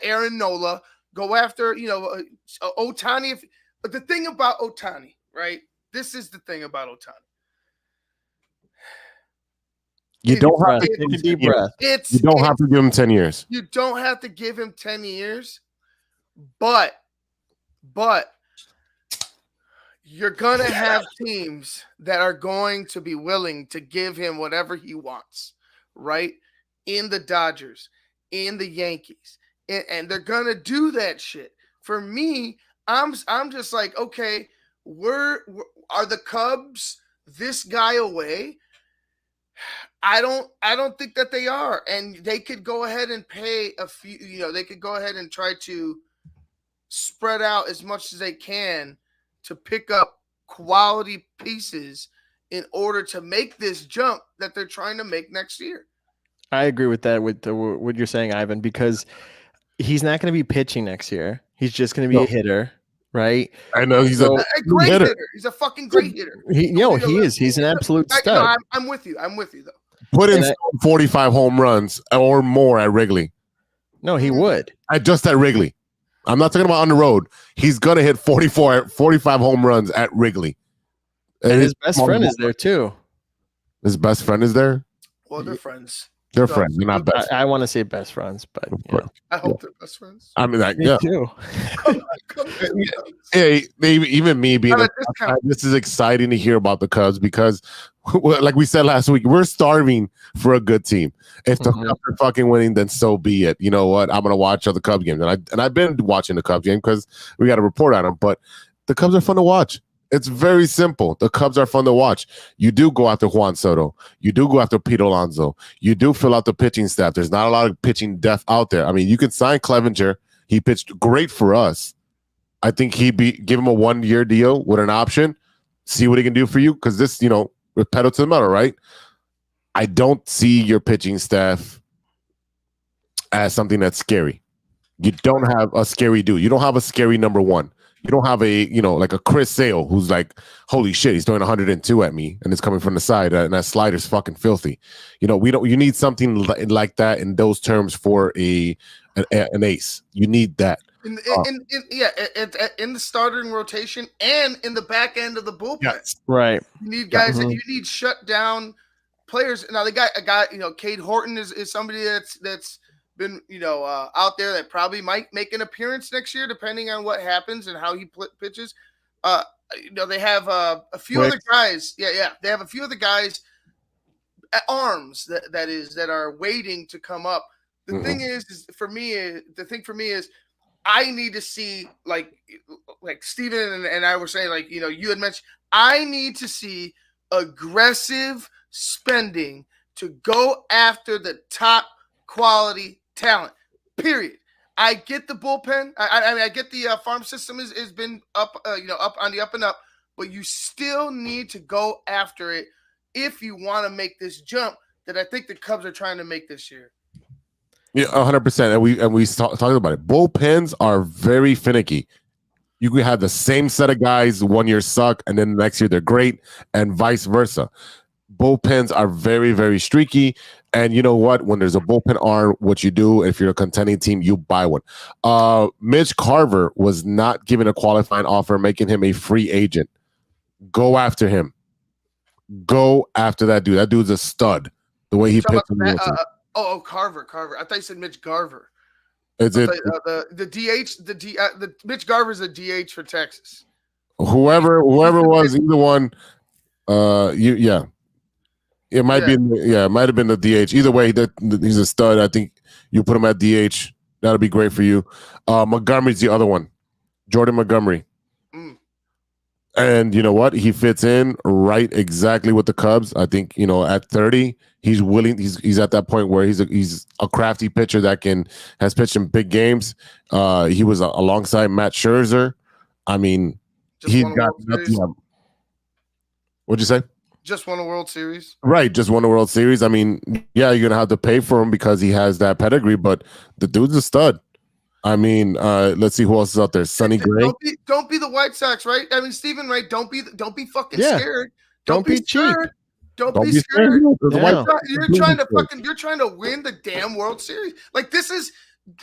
Aaron Nola. Go after, Ohtani. But the thing about Ohtani, right? This is the thing about Ohtani. You don't have to take a deep breath. You don't have to give him 10 years. You don't have to give him 10 years, but you're going to have teams that are going to be willing to give him whatever he wants, right? In the Dodgers, in the Yankees, and they're going to do that shit. For me, I'm just like, okay, are the Cubs this guy away? I don't think that they are, and they could go ahead and pay a few. They could go ahead and try to spread out as much as they can to pick up quality pieces in order to make this jump that they're trying to make next year. I agree with that, with what you're saying, Ivan, because he's not going to be pitching next year. He's just going to be a hitter, right? I know he's a great hitter. He's a fucking great hitter. He is. He's an absolute stud. I'm with you. though. Put in 45 home runs or more at Wrigley. No, he would. Just at Wrigley. I'm not talking about on the road. He's going to hit 45 home runs at Wrigley. And his best friend is there too. His best friend is there? Well, they're friends. They're friends. They're not best. I want to say best friends, but I hope they're best friends. I mean, Me too. Even me being this is exciting to hear about the Cubs because, like we said last week, we're starving for a good team. If the Cubs are fucking winning, then so be it. You know what? I'm gonna watch other Cubs games, and I've been watching the Cubs game because we got a report on them. But the Cubs are fun to watch. It's very simple. The Cubs are fun to watch. You do go after Juan Soto. You do go after Pete Alonso. You do fill out the pitching staff. There's not a lot of pitching depth out there. I mean, you can sign Clevenger. He pitched great for us. I think give him a 1-year deal with an option. See what he can do for you. Because this, with pedal to the metal, right? I don't see your pitching staff as something that's scary. You don't have a scary dude. You don't have a scary number one. You don't have like a Chris Sale who's like, holy shit, he's throwing 102 at me and it's coming from the side and that slider's fucking filthy. You need something like that in those terms for an ace. You need that. In the starting rotation and in the back end of the bullpen. Yes. Right. You need guys that you need shut down players. Now they got a guy, Cade Horton is somebody that's been out there that probably might make an appearance next year depending on what happens and how he pitches. They have a few other guys. They have a few other guys at arms that are waiting to come up. The thing is for me is I need to see like Steven and I were saying, you had mentioned, I need to see aggressive spending to go after the top quality talent, period. I get the bullpen. I get the farm system has been up, up on the up and up, but you still need to go after it if you want to make this jump that I think the Cubs are trying to make this year. Yeah, 100%. And we talked about it. Bullpens are very finicky. You could have the same set of guys 1 year suck, and then the next year they're great, and vice versa. Bullpens are very, very streaky. And you know what? When there's a bullpen arm, what you do, if you're a contending team, you buy one. Mitch Carver was not given a qualifying offer, making him a free agent. Go after him. Go after that dude. That dude's a stud. The way he pitched. Carver. I thought you said Mitch Garver. Is it the DH? The Mitch Garver's a DH for Texas. Whoever was either one. It might it might have been the DH. Either way, he's a stud. I think you put him at DH. That'll be great for you. Montgomery's the other one, Jordan Montgomery. And you know what? He fits in right exactly with the Cubs. I think at 30, he's willing. He's at that point where he's a crafty pitcher that has pitched in big games. He was alongside Matt Scherzer. I mean, he's got nothing. What'd you say? Just won a World Series. Right, just won a World Series. I mean, yeah, you're gonna have to pay for him because he has that pedigree, but the dude's a stud. I mean, let's see who else is out there. Sonny Gray. Don't be the White Sox, right? I mean, Stephen, right? Don't be fucking scared. Don't be cheap. Don't be scared. Yeah. You're trying to win the damn World Series. Like, this is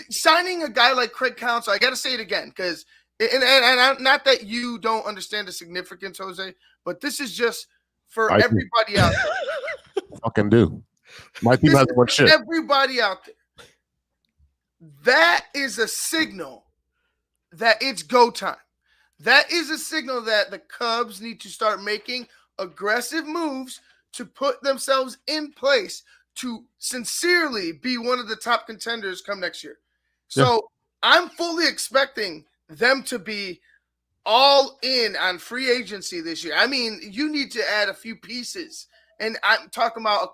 signing a guy like Craig Counsell. I got to say it again because, and not that you don't understand the significance, Jose, but this is just for everybody out there. Fucking do. My team hasn't won shit. Everybody out there. That is a signal that it's go time. That is a signal that the Cubs need to start making aggressive moves to put themselves in place to sincerely be one of the top contenders come next year. So I'm fully expecting them to be all in on free agency this year. I mean, you need to add a few pieces. And I'm talking about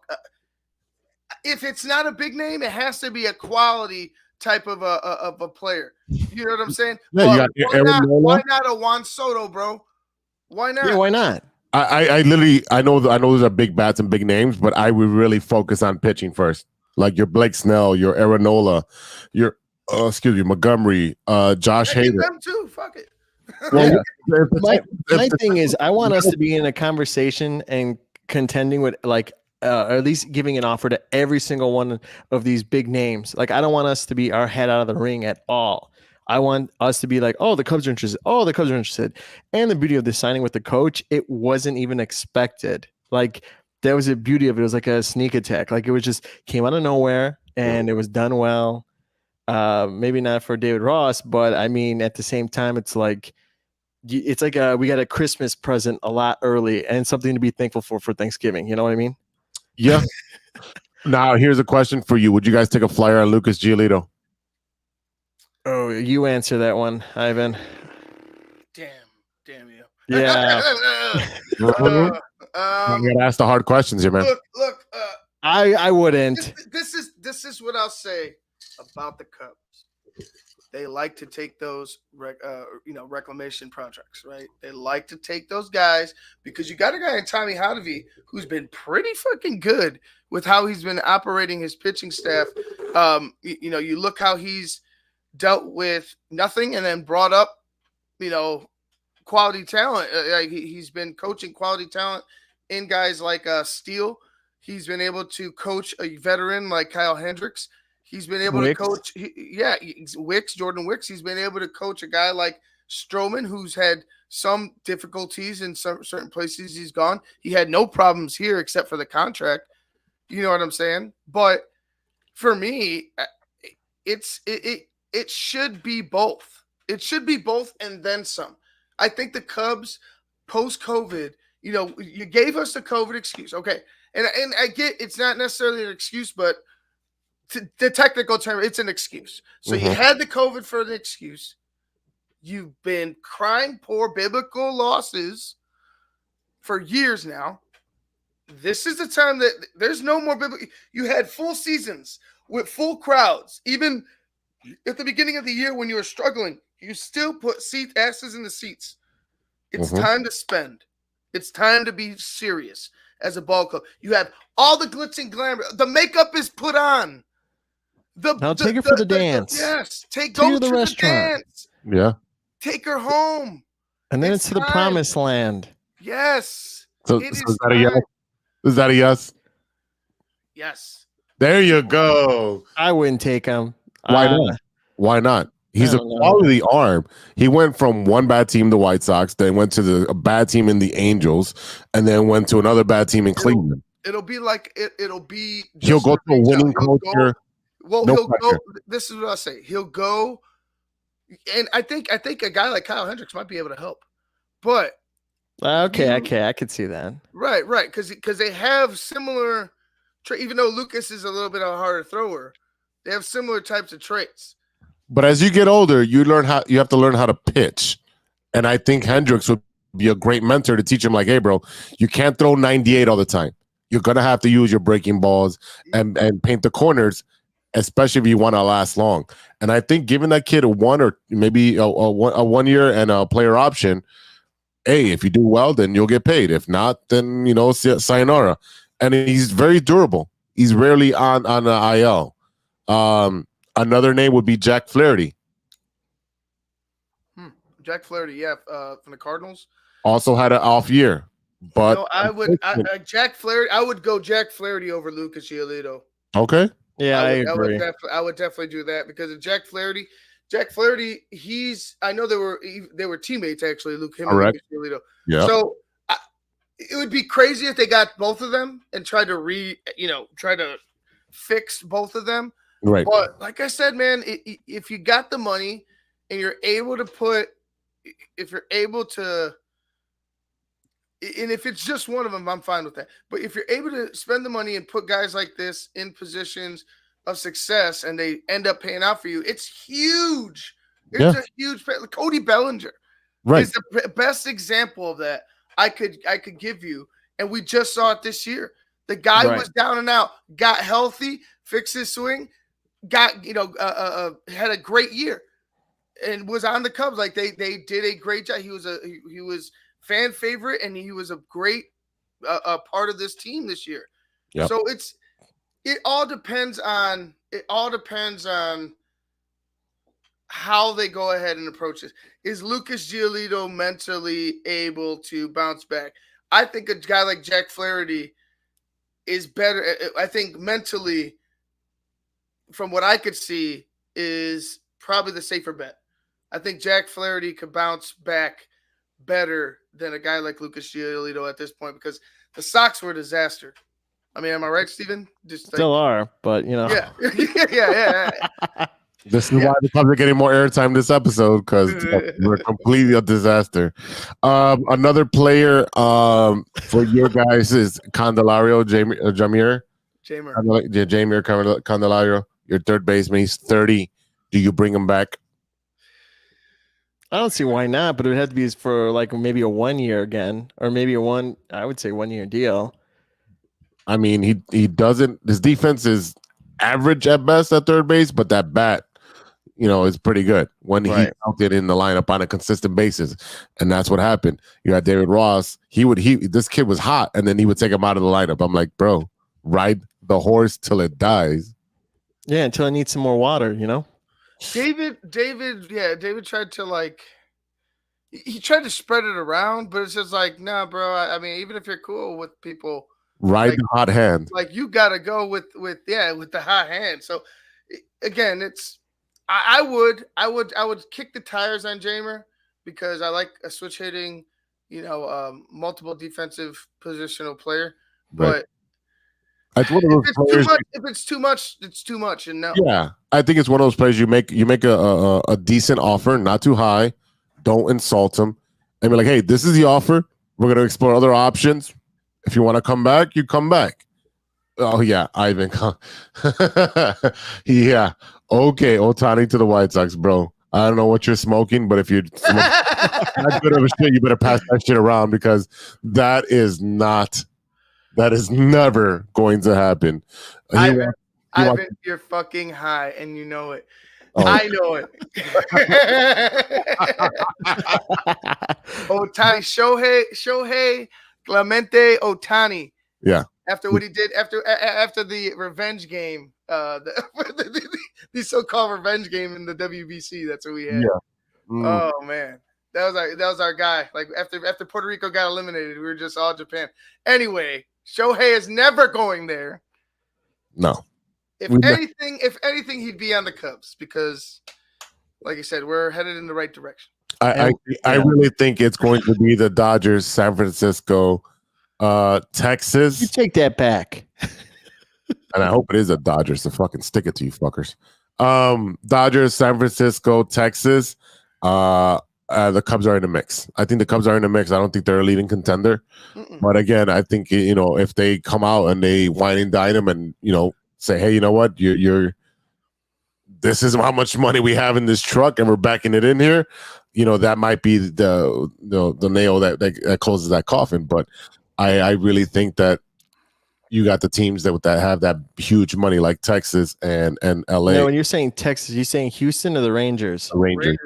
if it's not a big name, it has to be a quality type of a player. You know what I'm saying? Yeah, why not a Juan Soto, bro? Why not? Yeah, why not? I literally I know those are big bats and big names, but I would really focus on pitching first. Like your Blake Snell, your Aaronola, your Montgomery, Josh Hader. Them too. Fuck it. Well, my thing is, I want us to be in a conversation and contending with or at least giving an offer to every single one of these big names. Like, I don't want us to be our head out of the ring at all. I want us to be like, oh, the Cubs are interested. Oh, the Cubs are interested. And the beauty of the signing with the coach, it wasn't even expected. Like, that was the beauty of it. It was like a sneak attack. Like, it was just came out of nowhere and it was done well. Maybe not for David Ross, but I mean, at the same time, it's like we got a Christmas present a lot early and something to be thankful for Thanksgiving. You know what I mean? Yeah. Now, here's a question for you. Would you guys take a flyer on Lucas Giolito? Oh, you answer that one, Ivan. Damn you. Yeah. You gotta ask the hard questions here, man. Look. I wouldn't. This is what I'll say about the Cubs. They like to take those reclamation projects, right? They like to take those guys because you got a guy in Tommy Hotovy who's been pretty fucking good with how he's been operating his pitching staff. You look how he's dealt with nothing and then brought up, quality talent. He's been coaching quality talent in guys like Steele. He's been able to coach a veteran like Kyle Hendricks. He's been able to coach, Jordan Wicks. He's been able to coach a guy like Stroman, who's had some difficulties in some certain places he's gone. He had no problems here except for the contract. You know what I'm saying? But for me, it should be both. It should be both and then some. I think the Cubs post-COVID, you gave us the COVID excuse. Okay. And I get it's not necessarily an excuse, but the technical term, it's an excuse. So you had the COVID for the excuse. You've been crying poor biblical losses for years now. This is the time that there's no more biblical. You had full seasons with full crowds. Even at the beginning of the year when you were struggling, you still put asses in the seats. It's time to spend. It's time to be serious as a ball club. You have all the glitz and glamour. The makeup is put on. Now take it for the dance. Yes, go to the restaurant. Dance. Yeah. Take her home. And then it's to the time. promised land. Yes. So is that a yes? Is that a yes? Yes. There you go. I wouldn't take him. Why not? Why not? He's a quality arm. He went from one bad team, the White Sox, then went to a bad team in the Angels, and then went to another bad team in Cleveland. It'll be like it'll be. He'll go to a winning culture. Well, he'll go. This is what I say. He'll go, and I think a guy like Kyle Hendricks might be able to help. But okay, I could see that. Right, because they have similar. Even though Lucas is a little bit of a harder thrower, they have similar types of traits. But as you get older, you have to learn how to pitch, and I think Hendricks would be a great mentor to teach him. Like, hey, bro, you can't throw 98 all the time. You're gonna have to use your breaking balls and paint the corners, especially if you want to last long. And I think giving that kid a 1 or maybe a 1 year and a player option, hey, if you do well, then you'll get paid. If not, then sayonara. And he's very durable. He's rarely on the IL. Another name would be Jack Flaherty. Jack Flaherty, yeah, from the Cardinals. Also had an off year, but no, Jack Flaherty. I would go Jack Flaherty over Lucas Giolito. Okay. Yeah, I agree. I would definitely do that because of Jack Flaherty, I know they were teammates actually. Lucas Giolito. Yeah. So it would be crazy if they got both of them and tried to fix both of them. Right. But like I said, man, if you got the money and you're able to and if it's just one of them, I'm fine with that. But if you're able to spend the money and put guys like this in positions of success and they end up paying out for you, it's huge. It's a huge. Cody Bellinger is the best example of that I could give you, and we just saw it this year. The guy was down and out, got healthy, fixed his swing, had a great year, and was on the Cubs. Like they did a great job. He was fan favorite, and he was a great part of this team this year. Yep. So it all depends on how they go ahead and approach this. Is Lucas Giolito mentally able to bounce back? I think a guy like Jack Flaherty is better. I think mentally, from what I could see, is probably the safer bet. I think Jack Flaherty could bounce back better than a guy like Lucas Giolito at this point because the Sox were a disaster. I mean, am I right, Steven? Still are, but Yeah. This is why the Cubs are getting more airtime this episode because we're completely a disaster. Another player for your guys is Candelario, Jeimer Candelario, your third baseman. He's 30. Do you bring him back? I don't see why not, but it would have to be for like maybe a 1 year again, or maybe I would say 1 year deal. I mean, he doesn't. His defense is average at best at third base, but that bat, is pretty good when he's out there in the lineup on a consistent basis, and that's what happened. You had David Ross. This kid was hot, and then he would take him out of the lineup. I'm like, bro, ride the horse till it dies. Yeah, until it needs some more water. David tried to he tried to spread it around, but it's just like, nah, bro. I mean, even if you're cool with people, ride the hot hand. Like you got to go with the hot hand. So again, I would kick the tires on Jeimer because I like a switch hitting, multiple defensive positional player. But it's one of those players. If it's too much, it's too much. And no. Yeah, I think it's one of those players you make a decent offer, not too high. Don't insult him, and be like, hey, this is the offer. We're gonna explore other options. If you want to come back, you come back. Oh yeah, Ivan. Yeah. Okay, Ohtani to the White Sox, bro. I don't know what you're smoking, but if you're that good of a shit, you better pass that shit around because that is never going to happen. Ivan, you're fucking high, and you know it. Oh. I know it. Ohtani, Shohei Clemente Ohtani. Yeah. After what he did after the revenge game, the so-called revenge game in the WBC, that's what we had. Yeah. Oh man, that was our guy. Like after Puerto Rico got eliminated, we were just all Japan. Anyway, Shohei is never going there. No. If anything, he'd be on the Cubs because, like I said, we're headed in the right direction. I really think it's going to be the Dodgers, San Francisco, Texas. You take that back. And I hope it is a Dodgers to fucking stick it to you fuckers. Dodgers, San Francisco, Texas. The Cubs are in the mix. I think the Cubs are in the mix. I don't think they're a leading contender. But again, I think, if they come out and they wine and dine them and, say, hey, you know what, this is how much money we have in this truck and we're backing it in here. That might be the nail that closes that coffin. But I really think that you got the teams that have that huge money like Texas and LA. No, when you're saying Texas, you're saying Houston or the Rangers? The Rangers.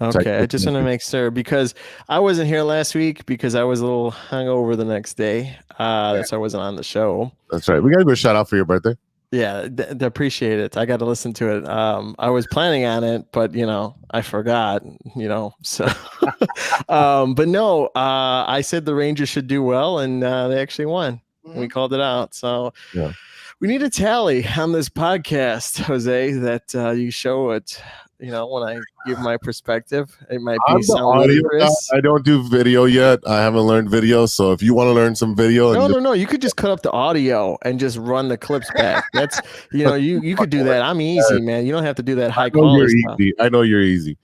Okay, I just want to make sure because I wasn't here last week because I was a little hungover the next day. That's why I wasn't on the show. That's right. We got to do a shout out for your birthday. Yeah, appreciate it. I got to listen to it. I was planning on it, but I forgot. So. But no, I said the Rangers should do well, and they actually won. We called it out. So we need a tally on this podcast, Jose, that you show it. When I give my perspective, it might be some audio. I don't do video yet. I haven't learned video. So if you want to learn some video, no, you could just cut up the audio and just run the clips back. That's you could do that. I'm easy, man. You don't have to do that high quality stuff. I know you're easy.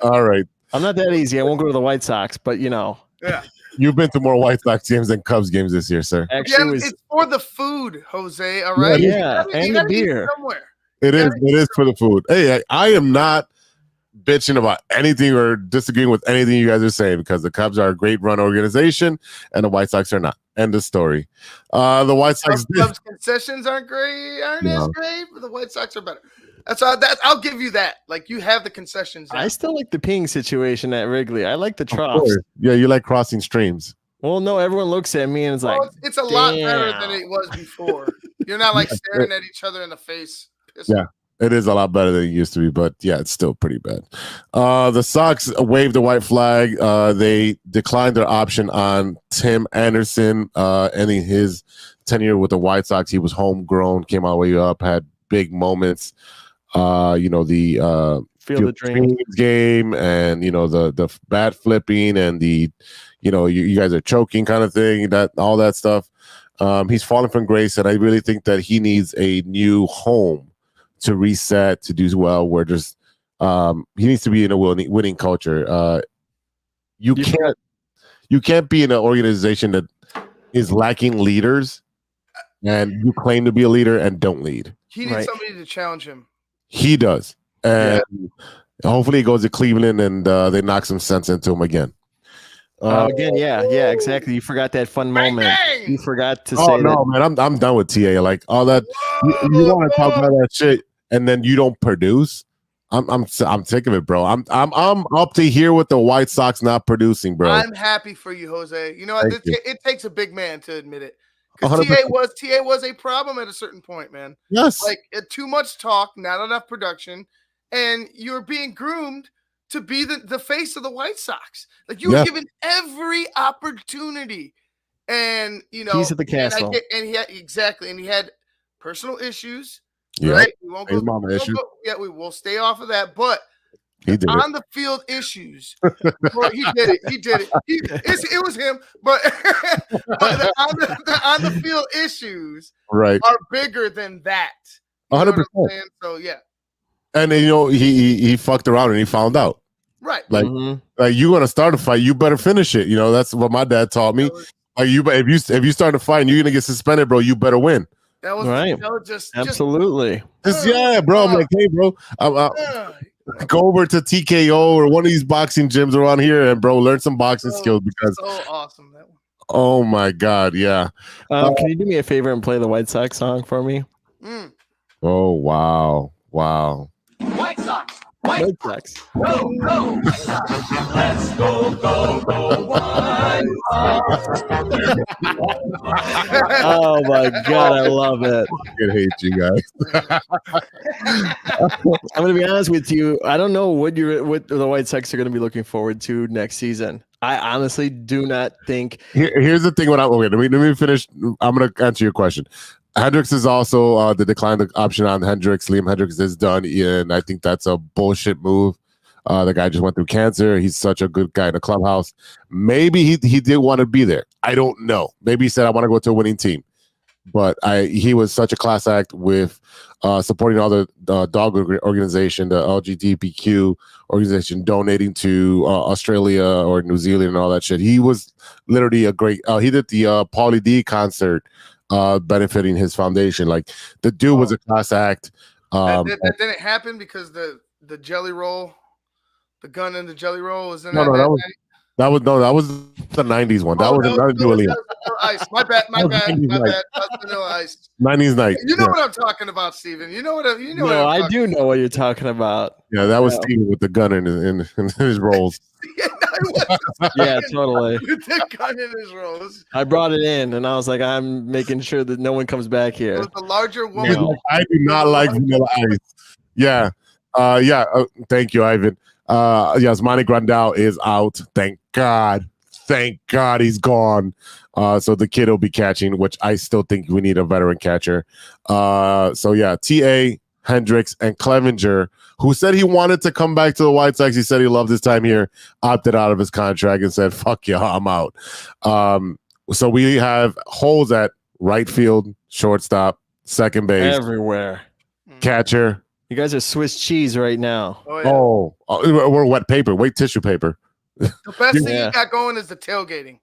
All right. I'm not that easy. I won't go to the White Sox, but Yeah. You've been to more White Sox games than Cubs games this year, sir. Actually, it's for the food, Jose. All right. Yeah, and the beer. Somewhere. It is for the food. Hey, I am not bitching about anything or disagreeing with anything you guys are saying because the Cubs are a great run organization and the White Sox are not. End of story. The White Sox Cubs concessions aren't as great, but the White Sox are better. I'll give you that. Like you have the concessions. I still like the peeing situation at Wrigley. I like the troughs. Yeah, you like crossing streams. Well, no, everyone looks at me and it's like, it's a lot better than it was before. You're not like staring at each other in the face. Yeah, it is a lot better than it used to be, but yeah, it's still pretty bad. The Sox waved the white flag. They declined their option on Tim Anderson, ending his tenure with the White Sox. He was homegrown, came all the way up, had big moments. The Field of Dreams game, and the bat flipping, and the you guys are choking kind of thing. All that stuff. He's fallen from grace, and I really think that he needs a new home to reset, to do well. Where just he needs to be in a winning culture. You can't be in an organization that is lacking leaders, and you claim to be a leader and don't lead. He needs somebody to challenge him. He does, and hopefully he goes to Cleveland and they knock some sense into him again. Yeah, exactly. You forgot that fun moment. You forgot to say that. No, man, I'm done with TA. Like all that, you want to talk about that shit, and then you don't produce. I'm sick of it, bro. I'm up to here with the White Sox not producing, bro. I'm happy for you, Jose. You know what? It takes a big man to admit it. Because TA was a problem at a certain point, man. Yes, like too much talk, not enough production, and you're being groomed to be the face of the White Sox. Like you were given every opportunity, and keys to the castle. And he had personal issues. Yeah, right? We won't go. We will stay off of that, but. On the field issues, bro, he did it. It was him, but on the field issues, are bigger than that. 100%. So yeah, and then, he fucked around and he found out. Right, like you want to start a fight, you better finish it. That's what my dad taught me. Like if you start a fight and you're gonna get suspended, bro, you better win. That was right. Absolutely. Bro. I'm like, hey, bro. Go over to TKO or one of these boxing gyms around here and learn some boxing skills because so awesome that one. Oh my God, yeah. Can you do me a favor and play the White Sox song for me? Oh wow. White Sox, White Sox. Let's go, White Oh my God, I love it. I hate you guys. I'm gonna be honest with you. I don't know what the White Sox are gonna be looking forward to next season. I honestly do not think. Here's the thing. Let me finish. I'm gonna answer your question. Hendricks is also the decline option on Hendricks. Liam Hendricks is done, and I think that's a bullshit move. The guy just went through cancer. He's such a good guy in the clubhouse. Maybe he did want to be there. I don't know. Maybe he said, I want to go to a winning team. But he was such a class act with supporting all the dog organization, the LGBTQ organization, donating to Australia or New Zealand and all that shit. He was literally a great he did the Pauly D concert benefiting his foundation. Like, the dude was a class act. That didn't happen because the jelly roll, the gun in the jelly roll was in that was the 90s one. That was another Julian. Ice. My bad. Vanilla Ice. 90s night. You know what I'm talking about, Steven. You know what I do know what you're talking about. Yeah, that was Steven with the gun in his rolls. Yeah, totally. With the gun in his rolls. I brought it in, and I was like, I'm making sure that no one comes back here. With the larger woman. Like, I do not like Vanilla Ice. Yeah. Thank you, Ivan. Yes, Manny Grandal is out. Thank God he's gone. So the kid will be catching, which I still think we need a veteran catcher. So yeah, TA, Hendricks, and Clevenger, who said he wanted to come back to the White Sox. He said he loved his time here, opted out of his contract and said, fuck yeah, I'm out. So we have holes at right field, shortstop, second base, everywhere. Catcher. You guys are Swiss cheese right now. Oh, we're wet paper. Wait, tissue paper. The best thing you got going is the tailgating.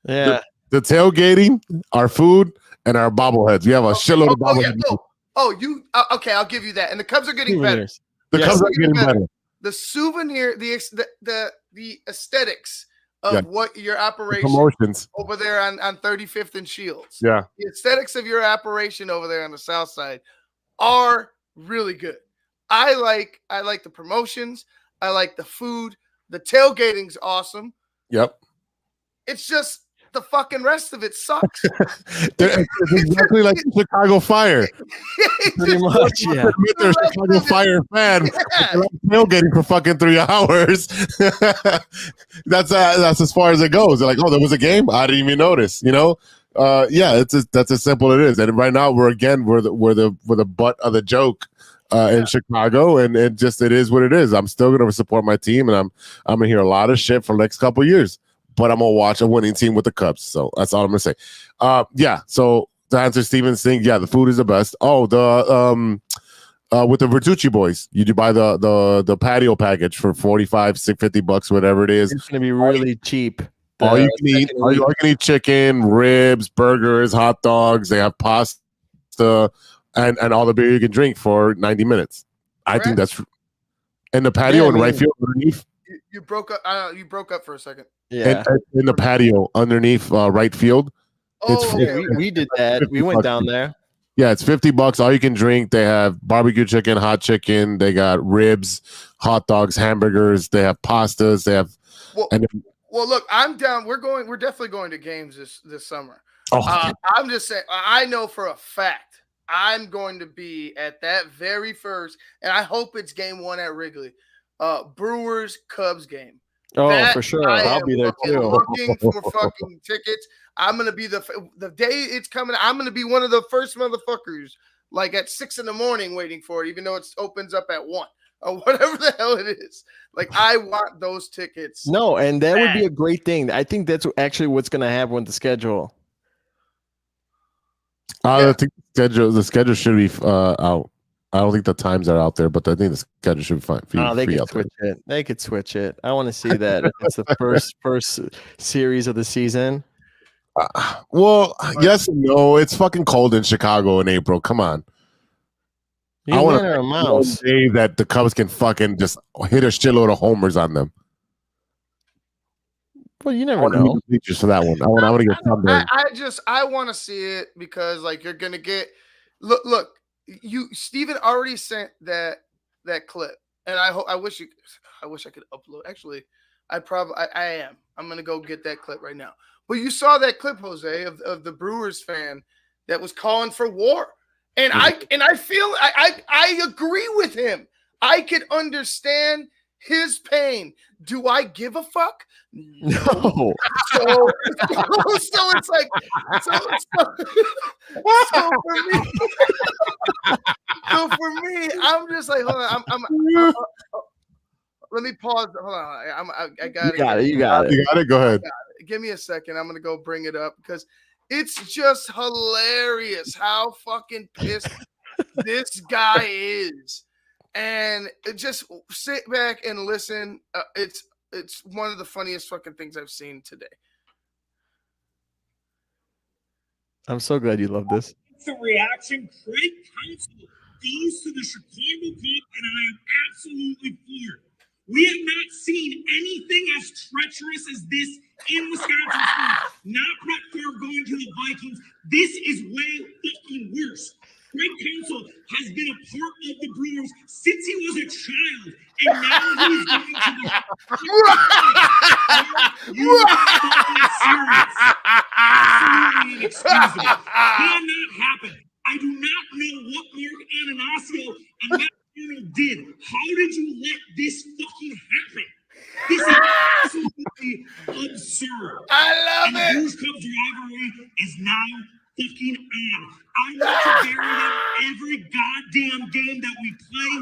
Yeah. The tailgating, our food, and our bobbleheads. We have a shitload of bobbleheads. Okay, I'll give you that. And the Cubs are getting better. The Cubs are getting better. The souvenir, the aesthetics of what your operation promotions over there on 35th and Shields. Yeah. The aesthetics of your operation over there on the south side are really good. I like the promotions. I like the food. The tailgating's awesome. Yep. It's just the fucking rest of it sucks. It's exactly like the Chicago Fire. Pretty much, yeah. They're a Chicago Fire fan. They're tailgating for fucking 3 hours. That's as far as it goes. They're like, oh, there was a game? I didn't even notice, you know? That's as simple as it is. And right now we're the butt of the joke in Chicago, and it is what it is. I'm still gonna support my team, and I'm gonna hear a lot of shit for the next couple of years, but I'm gonna watch a winning team with the Cubs. So that's all I'm gonna say. So to answer Steven's thing, the food is the best. With the Vertucci boys, you buy the patio package for $45-$50, whatever it is. It's gonna be really cheap. All you can eat chicken, ribs, burgers, hot dogs. They have pasta and all the beer you can drink for 90 minutes. I think that's in the patio and right field underneath. You broke up. You broke up for a second. Yeah, in the patio underneath right field. We did that. We went down there. Yeah, it's $50. All you can drink. They have barbecue chicken, hot chicken. They got ribs, hot dogs, hamburgers. They have pastas. They have. Well, look, I'm down. We're definitely going to games this summer. Oh. I'm just saying. I know for a fact I'm going to be at that very first, and I hope it's game 1 at Wrigley. Brewers Cubs game. Oh, for sure. I'll be there too. Looking for fucking tickets. I'm gonna be the day it's coming. I'm gonna be one of the first motherfuckers, like at 6 a.m, waiting for it, even though it opens up at 1 or whatever the hell it is. Like, I want those tickets. No, and that would be a great thing. I think that's actually what's gonna happen with the schedule. I think the schedule should be out. I don't think the times are out there, but I think the schedule should be fine. They could switch it. They could switch it. I want to see that. It's the first series of the season. Yes and no. It's fucking cold in Chicago in April. Come on. I want to say that the Cubs can fucking just hit a shitload of homers on them. Well, you never know. Just for that one, I want to get something. I want to see it because, like, you're gonna get look. Steven already sent that clip, and I wish I could upload. Actually, I am. I'm gonna go get that clip right now. But you saw that clip, Jose, of the Brewers fan that was calling for war, and I feel I agree with him. I could understand his pain. Do I give a fuck? No. So it's like so for me, I'm just like, hold on, I'm let me pause. Hold on, I got it. You got it. Go ahead. Give me a second. I'm gonna go bring it up because it's just hilarious how fucking pissed this guy is. And just sit back and listen. It's one of the funniest fucking things I've seen today. I'm so glad you love this. The reaction Craig Counsell goes to the Chicago Cup, and I am absolutely floored. We have not seen anything as treacherous as this in Wisconsin sports. Not Brett Favre going to the Vikings. This is way fucking worse. Craig Counsell has been a part of the Brewers since he was a child, and now he's going to the. You are fucking serious. Absolutely inexcusable. Cannot happen. I do not know what Mark Ananasio and Matt Arnold did. How did you let this fucking happen? This is absolutely absurd. I love and it. The Brewers Cubs rivalry is now fucking on. I want to bury them every goddamn game that we play,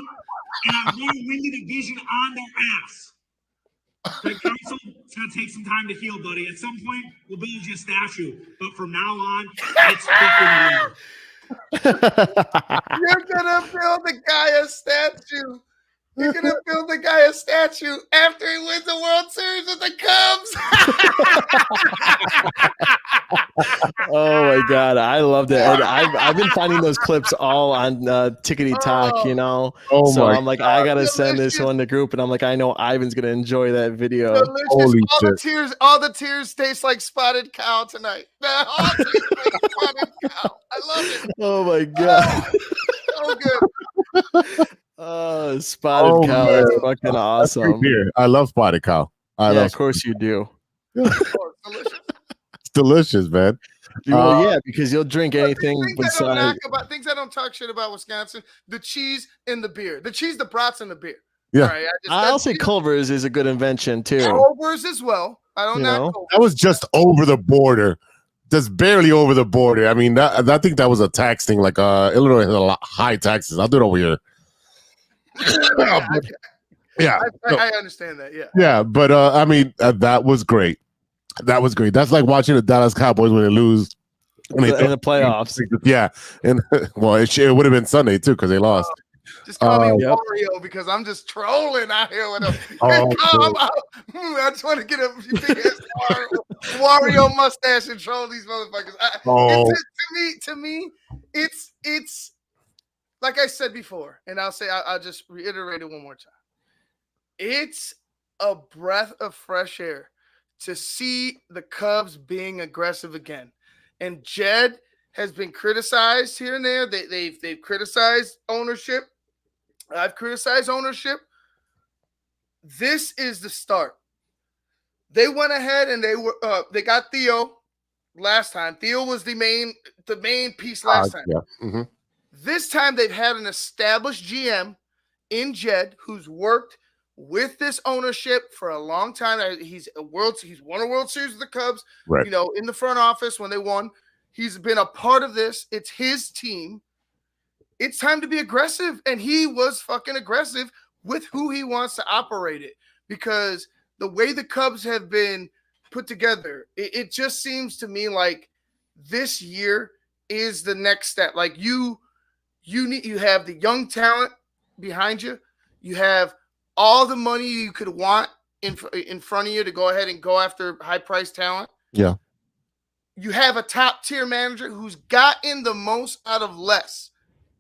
and I want to win the division on their ass. Craig Counsell, it's going to take some time to heal, buddy. At some point, we'll build you a statue. But from now on, it's fucking real. You're going to build the guy a statue. You're going to build the guy a statue after he wins the World Series with the Cubs. Oh, my God. I loved it. And I've been finding those clips all on Tickety Talk, you know? Oh so my I'm like, God. I got to send this one to group. And I'm like, I know Ivan's going to enjoy that video. Holy all the tears taste like spotted cow tonight. All taste like spotted cow. I love it. Oh, my God. So good. Spotted cow is fucking awesome. Beer. I love spotted cow. Of course you do. Delicious. It's delicious, man. Well, because you'll drink anything besides. Things I don't talk shit about Wisconsin: the cheese and the beer, the brats and the beer. Yeah, right, I'll say Culver's is a good invention too. Culver's as well. I don't know. That was just over the border. Just barely over the border. I mean, I think that was a tax thing. Like Illinois has a lot high taxes. I'll do it over here. Yeah, I understand that. Yeah, yeah, but I mean, that was great. That was great. That's like watching the Dallas Cowboys when they lose in the playoffs. Yeah, and well, it would have been Sunday too because they lost. Just call me Wario because I'm just trolling out here with him. I just want to get a big ass Wario mustache and troll these motherfuckers. To me, it's like I said before, and I'll just reiterate it one more time. It's a breath of fresh air to see the Cubs being aggressive again. And Jed has been criticized here and there. They've criticized ownership. I've criticized ownership. This is the start. They went ahead and they got Theo last time. Theo was the main piece last time. Yeah. Mm-hmm. This time they've had an established GM in Jed who's worked with this ownership for a long time. He's won a World Series with the Cubs, right? You know, in the front office when they won. He's been a part of this. It's his team. It's time to be aggressive, and he was fucking aggressive with who he wants to operate it, because the way the Cubs have been put together, it just seems to me like this year is the next step. Like you have the young talent behind you. You have all the money you could want in front of you to go ahead and go after high-priced talent. Yeah. You have a top-tier manager who's gotten the most out of less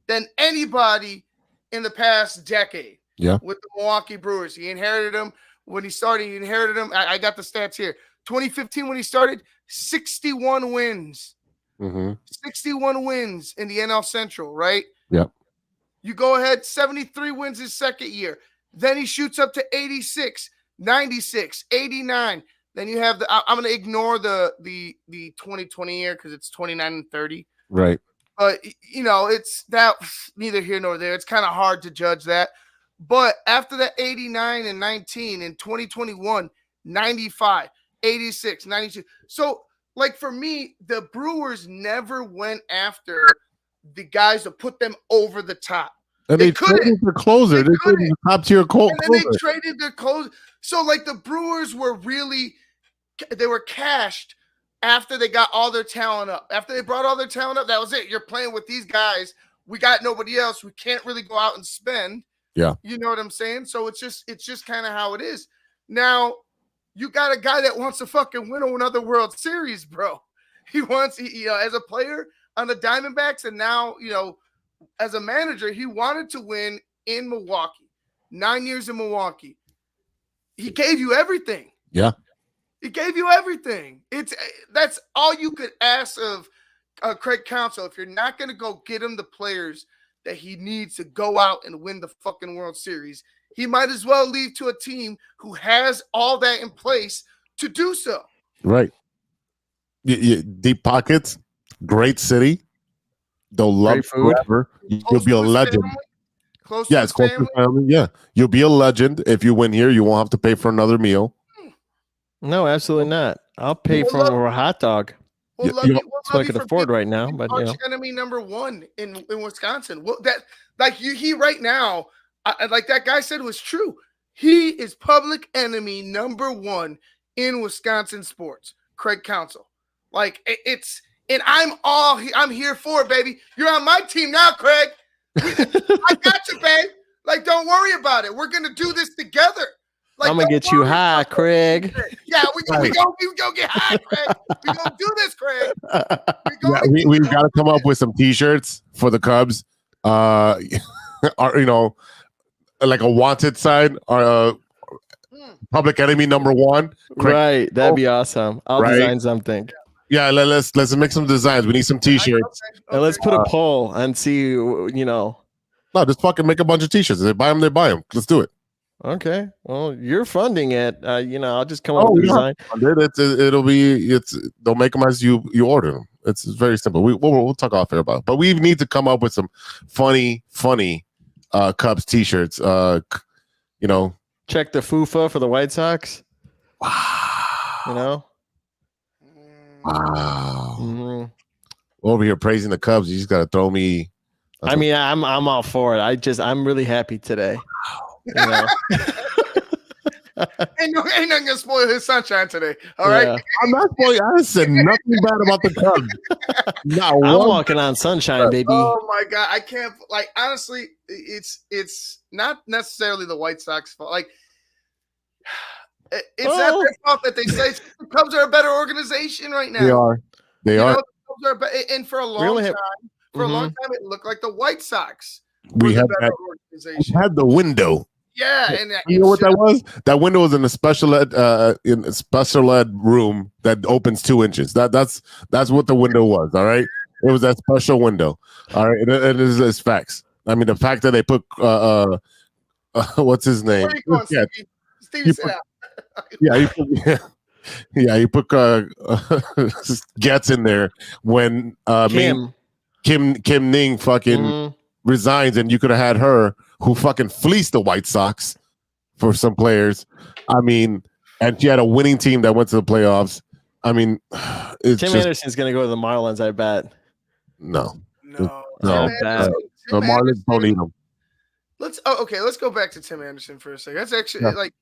than anybody in the past decade. Yeah. With the Milwaukee Brewers. He inherited them when he started. He inherited them. I got the stats here. 2015 when he started, 61 wins. Mm-hmm. 61 wins in the NL Central, right? Yep. You go ahead, 73 wins his second year, Then he shoots up to 86, 96, 89. Then you have I'm going to ignore the 2020 year because it's 29 and 30. Right. But, it's that neither here nor there. It's kind of hard to judge that. But after that 89 and 19 in 2021, 95, 86, 92. So, like for me, the Brewers never went after the guys to put them over the top. And they traded their closer. They traded the top tier closer. And then they traded their closer. So, like, the Brewers were they were cashed after they got all their talent up. After they brought all their talent up, that was it. You're playing with these guys. We got nobody else. We can't really go out and spend. Yeah. You know what I'm saying? So it's just kind of how it is. Now, you got a guy that wants to fucking win another World Series, bro. He wants, as a player on the Diamondbacks, and now, as a manager, he wanted to win in Milwaukee. 9 years in Milwaukee. He gave you everything. Yeah. He gave you everything. That's all you could ask of Craig Counsell. If you're not going to go get him the players that he needs to go out and win the fucking World Series, he might as well leave to a team who has all that in place to do so. Right. Deep pockets, great city. They'll love food. Forever. You'll be a legend. Close Yeah, to it's close to family. Yeah. You'll be a legend. If you win here, you won't have to pay for another meal. No, absolutely not. I'll pay for a hot dog. We'll That's what I can afford right now. But enemy number one in Wisconsin. Well, he right now, like that guy said, was true. He is public enemy number one in Wisconsin sports. Craig Counsell. Like and I'm here for it, baby. You're on my team now, Craig. I got you, babe. Like, don't worry about it. We're gonna do this together. Like, I'm gonna get you high, Craig. Yeah, we go get high, Craig. We gonna do this, Craig. We've got to come up with some T-shirts for the Cubs. Like a wanted sign, public enemy number one. Craig. Right, that'd be awesome. I'll design something. Yeah, let's make some designs. We need some T-shirts. And let's put a poll and see. No, just fucking make a bunch of T-shirts. If they buy them, they buy them. Let's do it. Okay. Well, you're funding it. I'll just come up with a design. They'll make them as you order them. It's very simple. We'll talk off air about it. But we need to come up with some funny Cubs T-shirts. Check the FUFA for the White Sox. Wow. Wow. Mm-hmm. Over here praising the Cubs. You just got to throw me. I'm all for it. I'm really happy today. Ain't nothing gonna spoil his sunshine today. All right. I'm not spoiling. I said nothing bad about the Cubs. I'm walking on sunshine, baby. Oh my god, I can't. Like, honestly, it's not necessarily the White Sox fault. Like, it's not their fault that they say the Cubs are a better organization right now. They are. And for a long time, it looked like the White Sox. We had the window. Yeah, and you know what that was? That window was in a special ed room that opens 2 inches. That's what the window was. All right, it was that special window. All right, it is facts. I mean, the fact that they put what's his name? Where are you going, Steve? Sit out. You put Gets in there when Kim Ning fucking resigns, and you could have had her, who fucking fleeced the White Sox for some players. I mean, and she had a winning team that went to the playoffs. I mean, Tim Anderson's going to go to the Marlins, I bet. No. Marlins don't need him. Let's go back to Tim Anderson for a second. That's actually like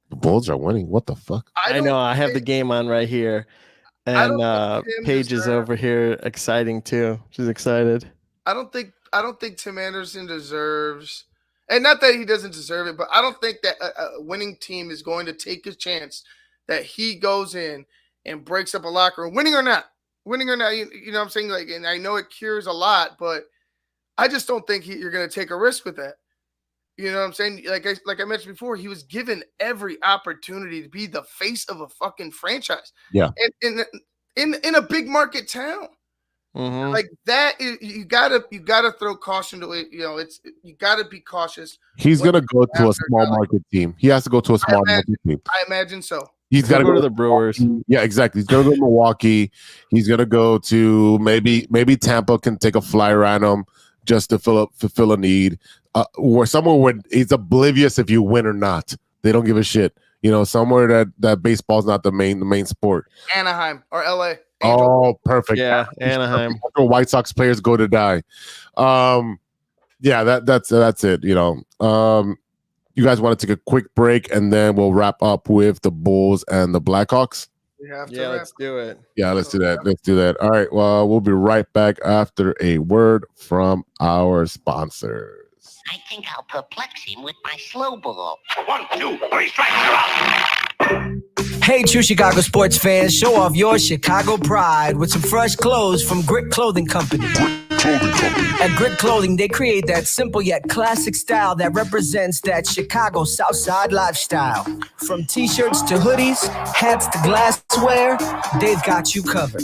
the Bulls are winning. What the fuck? I know. I have the game on right here, and Paige is over here exciting too. She's excited. I don't think Tim Anderson deserves, and not that he doesn't deserve it, but I don't think that a winning team is going to take his chance that he goes in and breaks up a locker room, winning or not, you know what I'm saying? Like, and I know it cures a lot, but I just don't think you're going to take a risk with that. You know what I'm saying? Like I mentioned before, he was given every opportunity to be the face of a fucking franchise. Yeah. And in a big market town. Like that, you gotta throw caution to it. You gotta be cautious. He's gonna go to a small market team. He has to go to a small market team. I imagine so. He's got to go to the Brewers. Yeah, exactly. He's gonna go to Milwaukee. He's gonna go to maybe Tampa can take a flyer on him just to fulfill a need. Or somewhere where he's oblivious if you win or not. They don't give a shit. Somewhere that baseball's not the main sport. Anaheim or LA. Oh, perfect. Yeah, Anaheim. White Sox players go to die. Yeah, that's it. You guys want to take a quick break and then we'll wrap up with the Bulls and the Blackhawks? Let's do it. Yeah, let's do that. All right. Well, we'll be right back after a word from our sponsors. I think I'll perplex him with my slow ball. 1, 2, 3 strikes, you're out. Hey, true Chicago sports fans, show off your Chicago pride with some fresh clothes from Grit Clothing Company. At Grit Clothing, they create that simple yet classic style that represents that Chicago Southside lifestyle. From t-shirts to hoodies, hats to glassware, they've got you covered.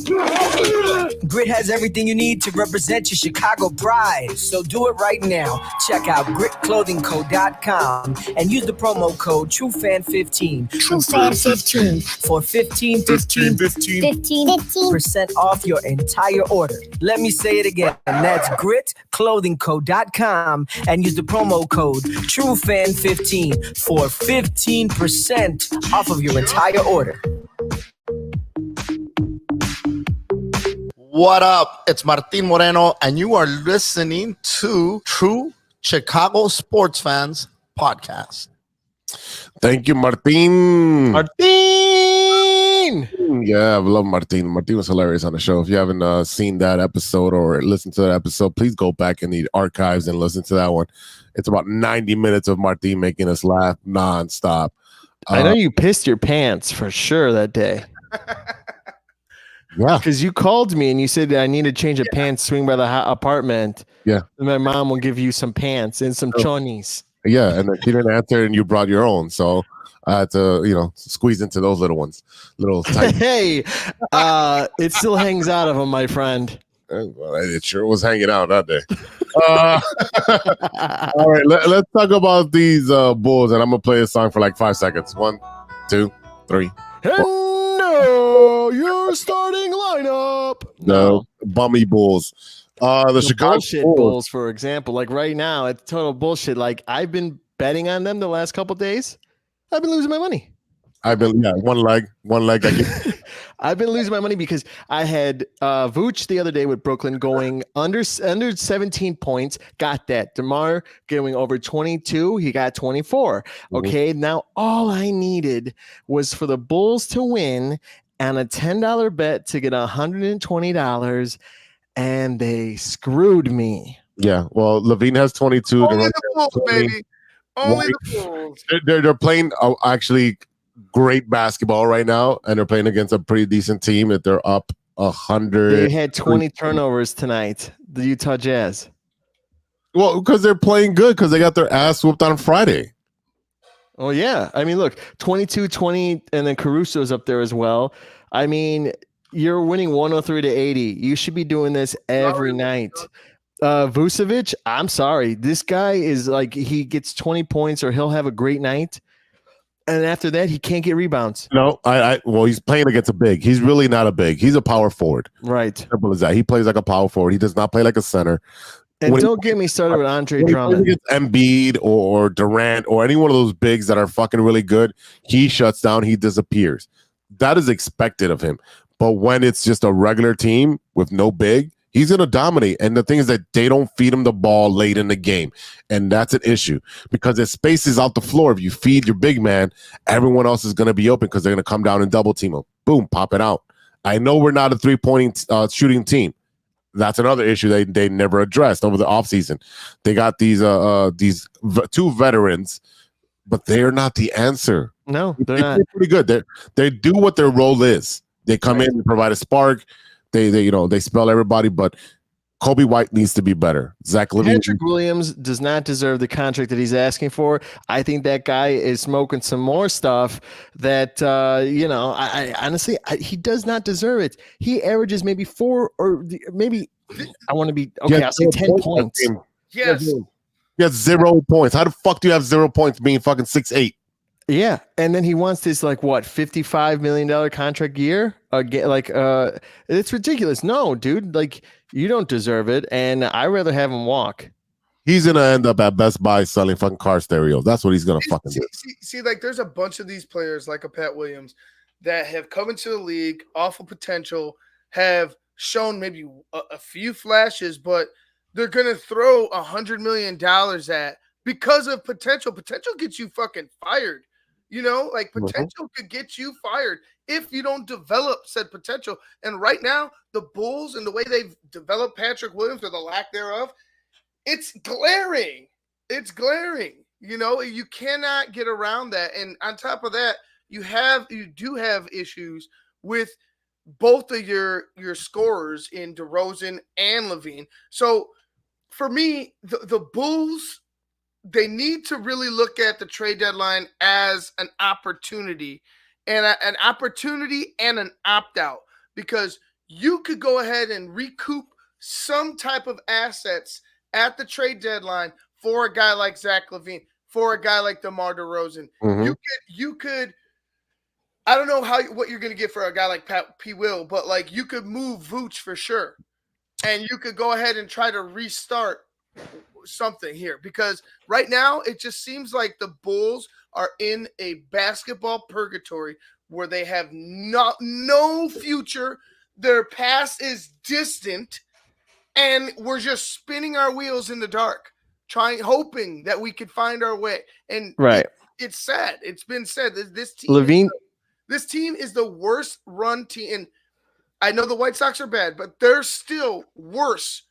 Grit has everything you need to represent your Chicago pride, so do it right now. Check out gritclothingco.com and use the promo code TrueFan15. TrueFan15 for 15% off your entire order. Let me say it again. And that's gritclothingco.com and use the promo code TrueFan15 for 15% off of your entire order. What up? It's Martin Moreno, and you are listening to True Chicago Sports Fans Podcast. Thank you, Martin. Martin! Yeah, I love Martin. Martin was hilarious on the show. If you haven't seen that episode or listened to that episode, please go back in the archives and listen to that one. It's about 90 minutes of Martin making us laugh nonstop. I know you pissed your pants for sure that day. Yeah. Because you called me and you said, I need to change a pants, swing by the apartment. Yeah. And my mom will give you some pants and some chonies. Yeah, and then she didn't answer, and you brought your own, so I had to, squeeze into those little ones, little tiny. Hey, it still hangs out of them, my friend. Well, it sure was hanging out that day. All right, let's talk about these Bulls, and I'm gonna play a song for like 5 seconds. 1, 2, 3. No, your starting lineup. No, bummy Bulls. The Chicago bullshit Bulls, for example, like right now, it's total bullshit. Like I've been betting on them the last couple days. I've been losing my money. One leg. I've been losing my money because I had Vooch the other day with Brooklyn going under 17 points. Got that. DeMar going over 22. He got 24. Okay, now all I needed was for the Bulls to win and a $10 bet to get $120. And they screwed me. Yeah, well, Levine has 22. Only the Bulls, baby. Only the Bulls. They're playing actually great basketball right now, and they're playing against a pretty decent team. That they're up 100. They had 20 turnovers tonight. The Utah Jazz. Well, because they're playing good, because they got their ass whooped on Friday. Oh yeah, I mean, look, 22-20, and then Caruso's up there as well. I mean, you're winning 103-80. You should be doing this every night. Vucevic, I'm sorry. This guy is like, he gets 20 points or he'll have a great night. And after that, he can't get rebounds. No, well, he's playing against a big. He's really not a big. He's a power forward. Right. Simple as that. He plays like a power forward. He does not play like a center. And don't get me started with Andre Drummond. When he plays against Embiid or Durant or any one of those bigs that are fucking really good, he shuts down. He disappears. That is expected of him. But when it's just a regular team with no big, he's going to dominate. And the thing is that they don't feed him the ball late in the game. And that's an issue because it spaces out the floor. If you feed your big man, everyone else is going to be open because they're going to come down and double team him. Boom, pop it out. I know we're not a three-point shooting team. That's another issue they never addressed over the offseason. They got these two veterans, but they're not the answer. No, they're not. They're pretty good. They do what their role is. They come in and provide a spark. They spell everybody, but Kobe White needs to be better. Zach LaVine. Patrick Williams does not deserve the contract that he's asking for. I think that guy is smoking some more stuff that, I honestly, he does not deserve it. He averages maybe 4 or maybe, I want to be, okay, I'll say 10 points. Yes. He has 0 points. How the fuck do you have 0 points being fucking 6'8"? Yeah, and then he wants this $55 million contract year. It's ridiculous. No, dude, you don't deserve it, and I'd rather have him walk. He's gonna end up at Best Buy selling fucking car stereos. That's what he's gonna fucking do. See, there's a bunch of these players like a Pat Williams that have come into the league, awful potential, have shown maybe a few flashes, but they're gonna throw $100 million at because of potential. Potential gets you fucking fired. Potential could get you fired if you don't develop said potential. And right now, the Bulls and the way they've developed Patrick Williams or the lack thereof, it's glaring. It's glaring. You cannot get around that. And on top of that, you do have issues with both of your scorers in DeRozan and LaVine. So for me, the Bulls, they need to really look at the trade deadline as an opportunity and an opt-out, because you could go ahead and recoup some type of assets at the trade deadline for a guy like Zach LaVine, for a guy like DeMar DeRozan. Mm-hmm. You could I don't know what you're going to get for a guy like P. Will, but you could move Vooch for sure. And you could go ahead and try to restart something here, because right now it just seems like the Bulls are in a basketball purgatory where they have no future. Their past is distant, and we're just spinning our wheels in the dark, hoping that we could find our way. And right, it's sad. It's been said that this team is the worst run team. And I know the White Sox are bad, but they're still worse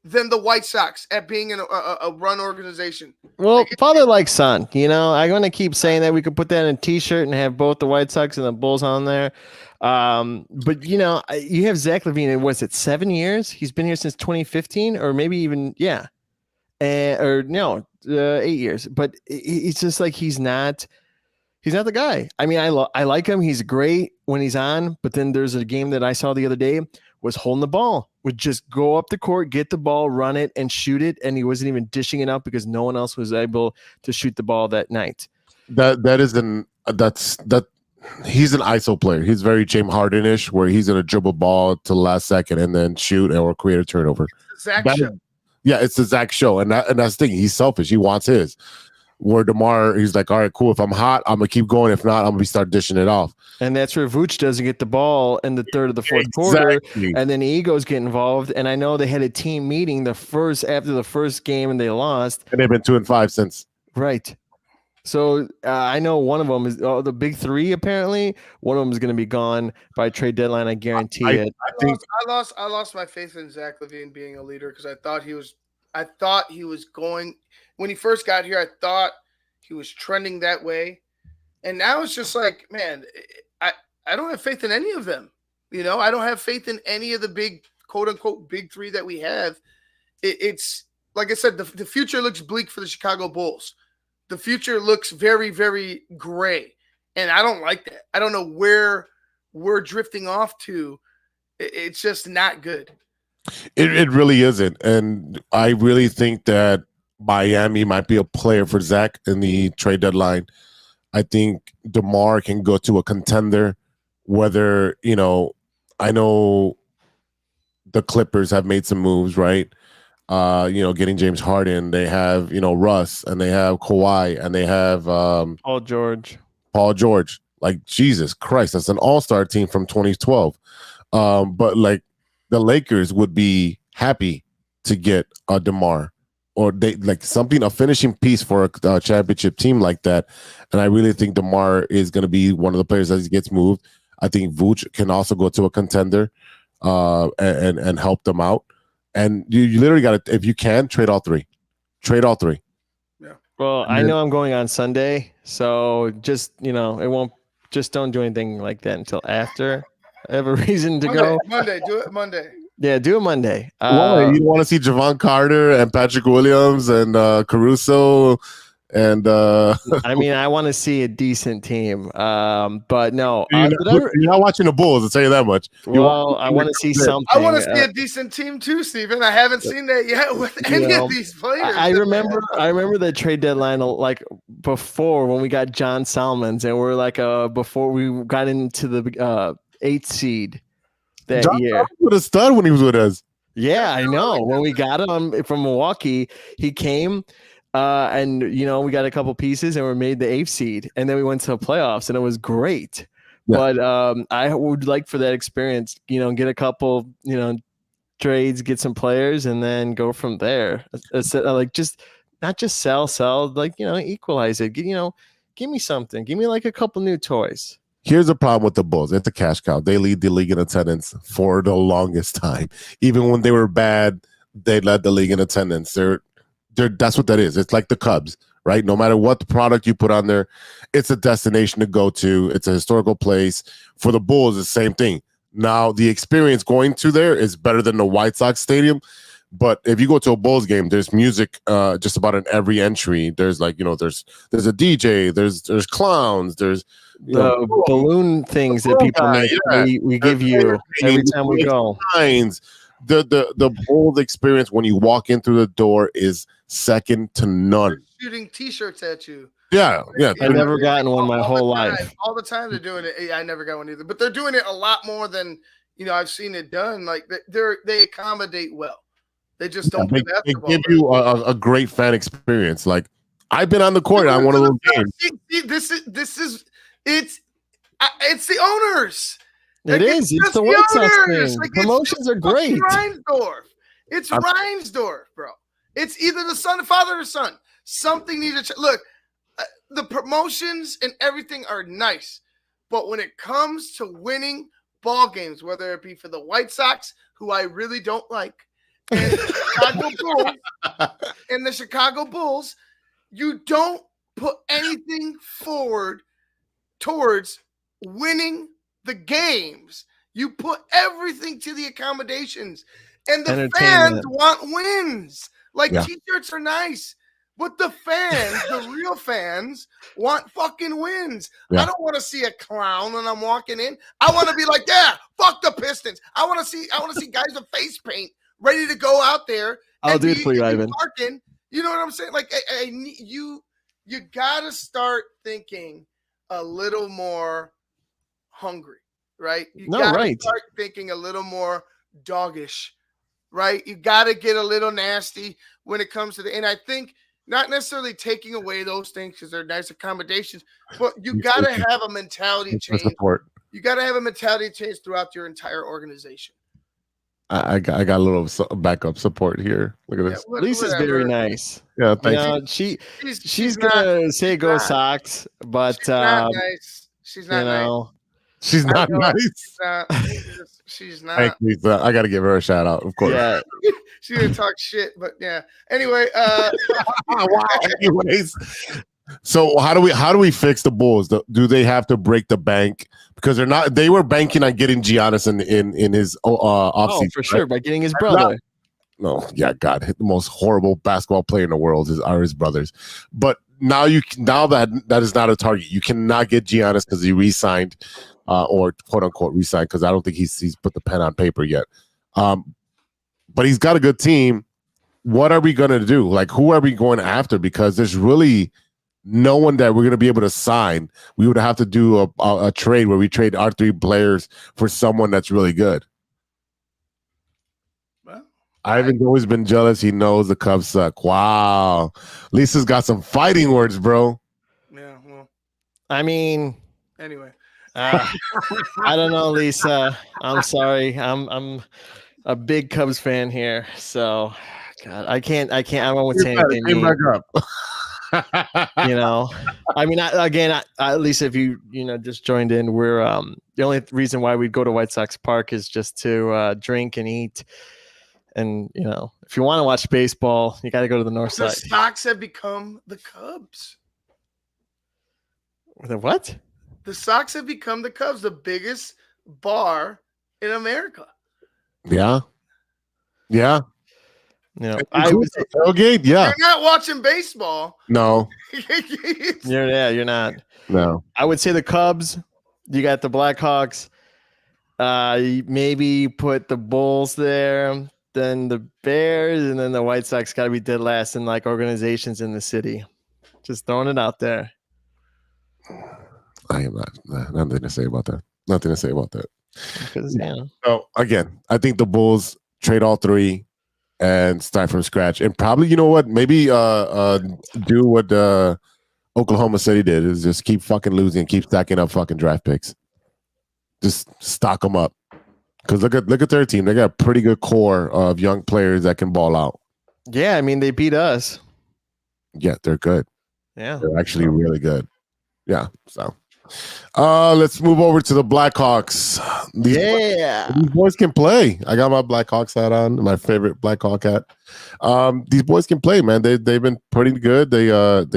than the White Sox at being in a run organization. Well, father like son, I'm going to keep saying that. We could put that in a t-shirt and have both the White Sox and the Bulls on there. But you have Zach LaVine in, what's it, 7 years? He's been here since 2015, or maybe even, 8 years. But it's just he's not the guy. I mean, I like him. He's great when he's on, but then there's a game that I saw the other day was holding the ball, would just go up the court, get the ball, run it, and shoot it, and he wasn't even dishing it out because no one else was able to shoot the ball that night. He's an ISO player. He's very James Harden-ish, where he's gonna dribble ball to the last second and then shoot or create a turnover. Zach show. Yeah, it's the Zach show, and that's the thing. He's selfish. He wants his. Where DeMar, he's like, all right, cool. If I'm hot, I'm gonna keep going. If not, I'm gonna start dishing it off. And that's where Vooch doesn't get the ball in the third of the fourth quarter, and then egos get involved. And I know they had a team meeting after the first game, and they lost. And they've been 2-5 since. Right. So I know one of them is the big three. Apparently, one of them is going to be gone by trade deadline. I guarantee it. I lost my faith in Zach LaVine being a leader, because I thought he was going. When he first got here, I thought he was trending that way. And now it's just man, I don't have faith in any of them. I don't have faith in any of the big, quote unquote, big three that we have. It's like I said, the future looks bleak for the Chicago Bulls. The future looks very, very gray. And I don't like that. I don't know where we're drifting off to. It's just not good. It really isn't. And I really think that Miami might be a player for Zach in the trade deadline. I think DeMar can go to a contender, whether, I know the Clippers have made some moves, right? Getting James Harden. They have, Russ, and they have Kawhi, and they have Paul George. Like, Jesus Christ, that's an all-star team from 2012. But the Lakers would be happy to get a DeMar, or they a finishing piece for a championship team like that. And I really think DeMar is going to be one of the players as he gets moved. I think Vooch can also go to a contender and help them out. And you literally got to, if you can, trade all three. Yeah. Well, I know I'm going on Sunday, so just don't do anything like that until after I have a reason to go. Monday, do it Monday. Yeah, do it Monday. Why? You want to see Javon Carter and Patrick Williams and Caruso and I mean, I want to see a decent team. But no, you're not watching the Bulls. I'll tell you that much. Well, I want to see something. I want to see a decent team too, Steven. I haven't seen that yet with any of these players. I remember the trade deadline like before when we got John Salmons, and we're like before we got into the 8th seed that John year. Was a stud when he was with us. Yeah, I know. When we got him from Milwaukee, he came. And we got a couple pieces and we made the 8th seed, and then we went to the playoffs, and it was great. Yeah. But I would like for that experience, get a couple, trades, get some players, and then go from there. Like not just sell, like equalize it. Give me something. Give me like a couple new toys. Here's the problem with the Bulls. It's a cash cow. They lead the league in attendance for the longest time. Even when they were bad, they led the league in attendance. That's what that is. It's like the Cubs, right? No matter what the product you put on there, it's a destination to go to. It's a historical place. For the Bulls, it's the same thing. Now, the experience going to there is better than the White Sox stadium. But if you go to a Bulls game, there's music just about in every entry. There's there's a DJ, there's clowns, there's the balloon things that people make. Yeah. We give you every time we go. Signs. The Bulls experience when you walk in through the door is second to none. They're shooting T-shirts at you. Yeah. I've never gotten one my whole life. All the time they're doing it. I never got one either, but they're doing it a lot more than I've seen it done. Like they accommodate well. They just don't. They give you a great fan experience. Like I've been on the court on one of those games. It's the owners. It is. It's the White Sox thing. Promotions are great. It's Reinsdorf, bro. It's either the son, father, or son. Something needs to look. The promotions and everything are nice, but when it comes to winning ball games, whether it be for the White Sox, who I really don't like, and the Chicago Bulls, you don't put anything forward towards winning the games. You put everything to the accommodations, and the fans want wins. Like T-shirts are nice, but the fans, the real fans, want fucking wins. I don't want to see a clown when I'm walking in. I want to be like, yeah, fuck the Pistons. I want to see guys with face paint ready to go out there. I'll do it for you, Ivan. You know what I'm saying? Like, you gotta start thinking a little more hungry, right? You gotta start thinking a little more doggish, right? You gotta get a little nasty when it comes to and I think not necessarily taking away those things because they're nice accommodations, but you gotta have a mentality change. You gotta have a mentality change throughout your entire organization. I got a little backup support here. Look at this. Lisa's very nice. Yeah, thank you. She's gonna say go Sox, but she's not nice. She's not nice. She's not nice. She's not. Thank Lisa. I got to give her a shout out, of course. Yeah. She didn't talk shit, but yeah. Anyway, wow. Anyways, so how do we fix the Bulls? Do they have to break the bank? Because they were banking on getting Giannis in his offseason. For sure, by getting his brother. God, the most horrible basketball player in the world are his brothers. But now that is not a target. You cannot get Giannis because he re-signed, or quote unquote re-signed, because I don't think he's put the pen on paper yet. But he's got a good team. What are we gonna do? Like, who are we going after? Because there's really no one that we're going to be able to sign. We would have to do a trade where we trade our 3 players for someone that's really good. Well, Ivan's always been jealous. He knows the Cubs suck. Wow. Lisa's got some fighting words, bro. Yeah, well. I mean. Anyway. I don't know, Lisa. I'm sorry. I'm a big Cubs fan here. So, God, I won't say anything. Back up. I mean, at least if you just joined in, we're the only reason why we'd go to White Sox Park is just to drink and eat, and if you want to watch baseball, you got to go to the north side. The Sox have become the Cubs. The what? The Sox have become the Cubs, the biggest bar in America. Yeah. Yeah. You know, I would say, tailgate. Yeah. You're not watching baseball. No. you're not. No. I would say the Cubs. You got the Blackhawks. Maybe put the Bulls there, then the Bears, and then the White Sox got to be dead last in like organizations in the city. Just throwing it out there. I am not. Nothing to say about that. Nothing to say about that. Because, yeah. So again, I think the Bulls trade all three and start from scratch, and probably, you know what? Maybe do what Oklahoma City did, is just keep fucking losing, keep stacking up fucking draft picks. Just stock them up, because look at their team. They got a pretty good core of young players that can ball out. Yeah, I mean they beat us. Yeah, they're good. Yeah, they're actually really good. Yeah, so let's move over to the Blackhawks. These boys can play. I got my Blackhawks hat on, my favorite Blackhawk hat. These boys can play, man. They've been pretty good. They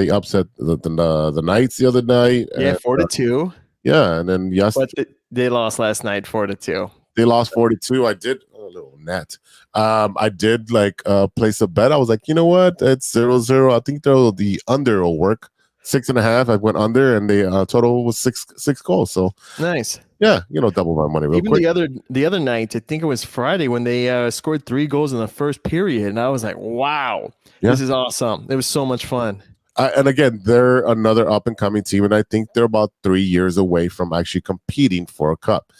upset the Knights the other night. Yeah, 4-2. Yeah, and then but they lost last night 4-2. They lost 4-2. I did a little net. I did place a bet. I was like, you know what? It's 0-0. I think the under will work. 6.5. I went under, and the total was six goals. So nice. Yeah, double my money real quick. The other night, I think it was Friday, when they scored 3 goals in the first period, and I was like, wow, This is awesome. It was so much fun. And again, they're another up and coming team, and I think they're about 3 years away from actually competing for a cup.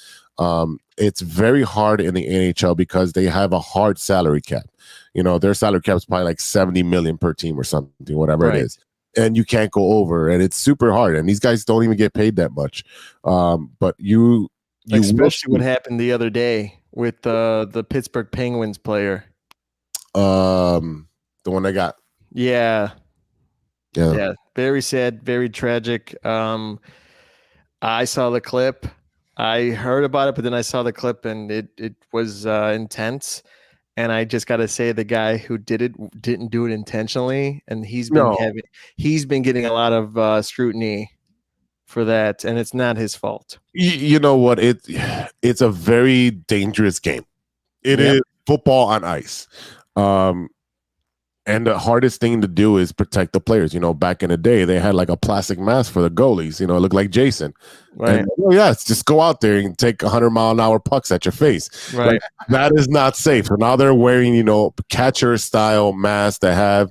It's very hard in the NHL because they have a hard salary cap. Their salary cap is probably like $70 million per team or something, whatever it is. And you can't go over, and it's super hard. And these guys don't even get paid that much. But you especially what happened the other day with the Pittsburgh Penguins player. The one they got. Yeah. Very sad, very tragic. I saw the clip. I heard about it, but then I saw the clip, and it was intense. And I just got to say, the guy who did it didn't do it intentionally, and he's been getting a lot of scrutiny for that, and it's not his fault. You know what? It's a very dangerous game. It is football on ice. And the hardest thing to do is protect the players. Back in the day, they had like a plastic mask for the goalies. It looked like Jason. Right. And, it's just go out there and take 100-mile-an-hour pucks at your face. Right. That is not safe. So now they're wearing, catcher-style masks that have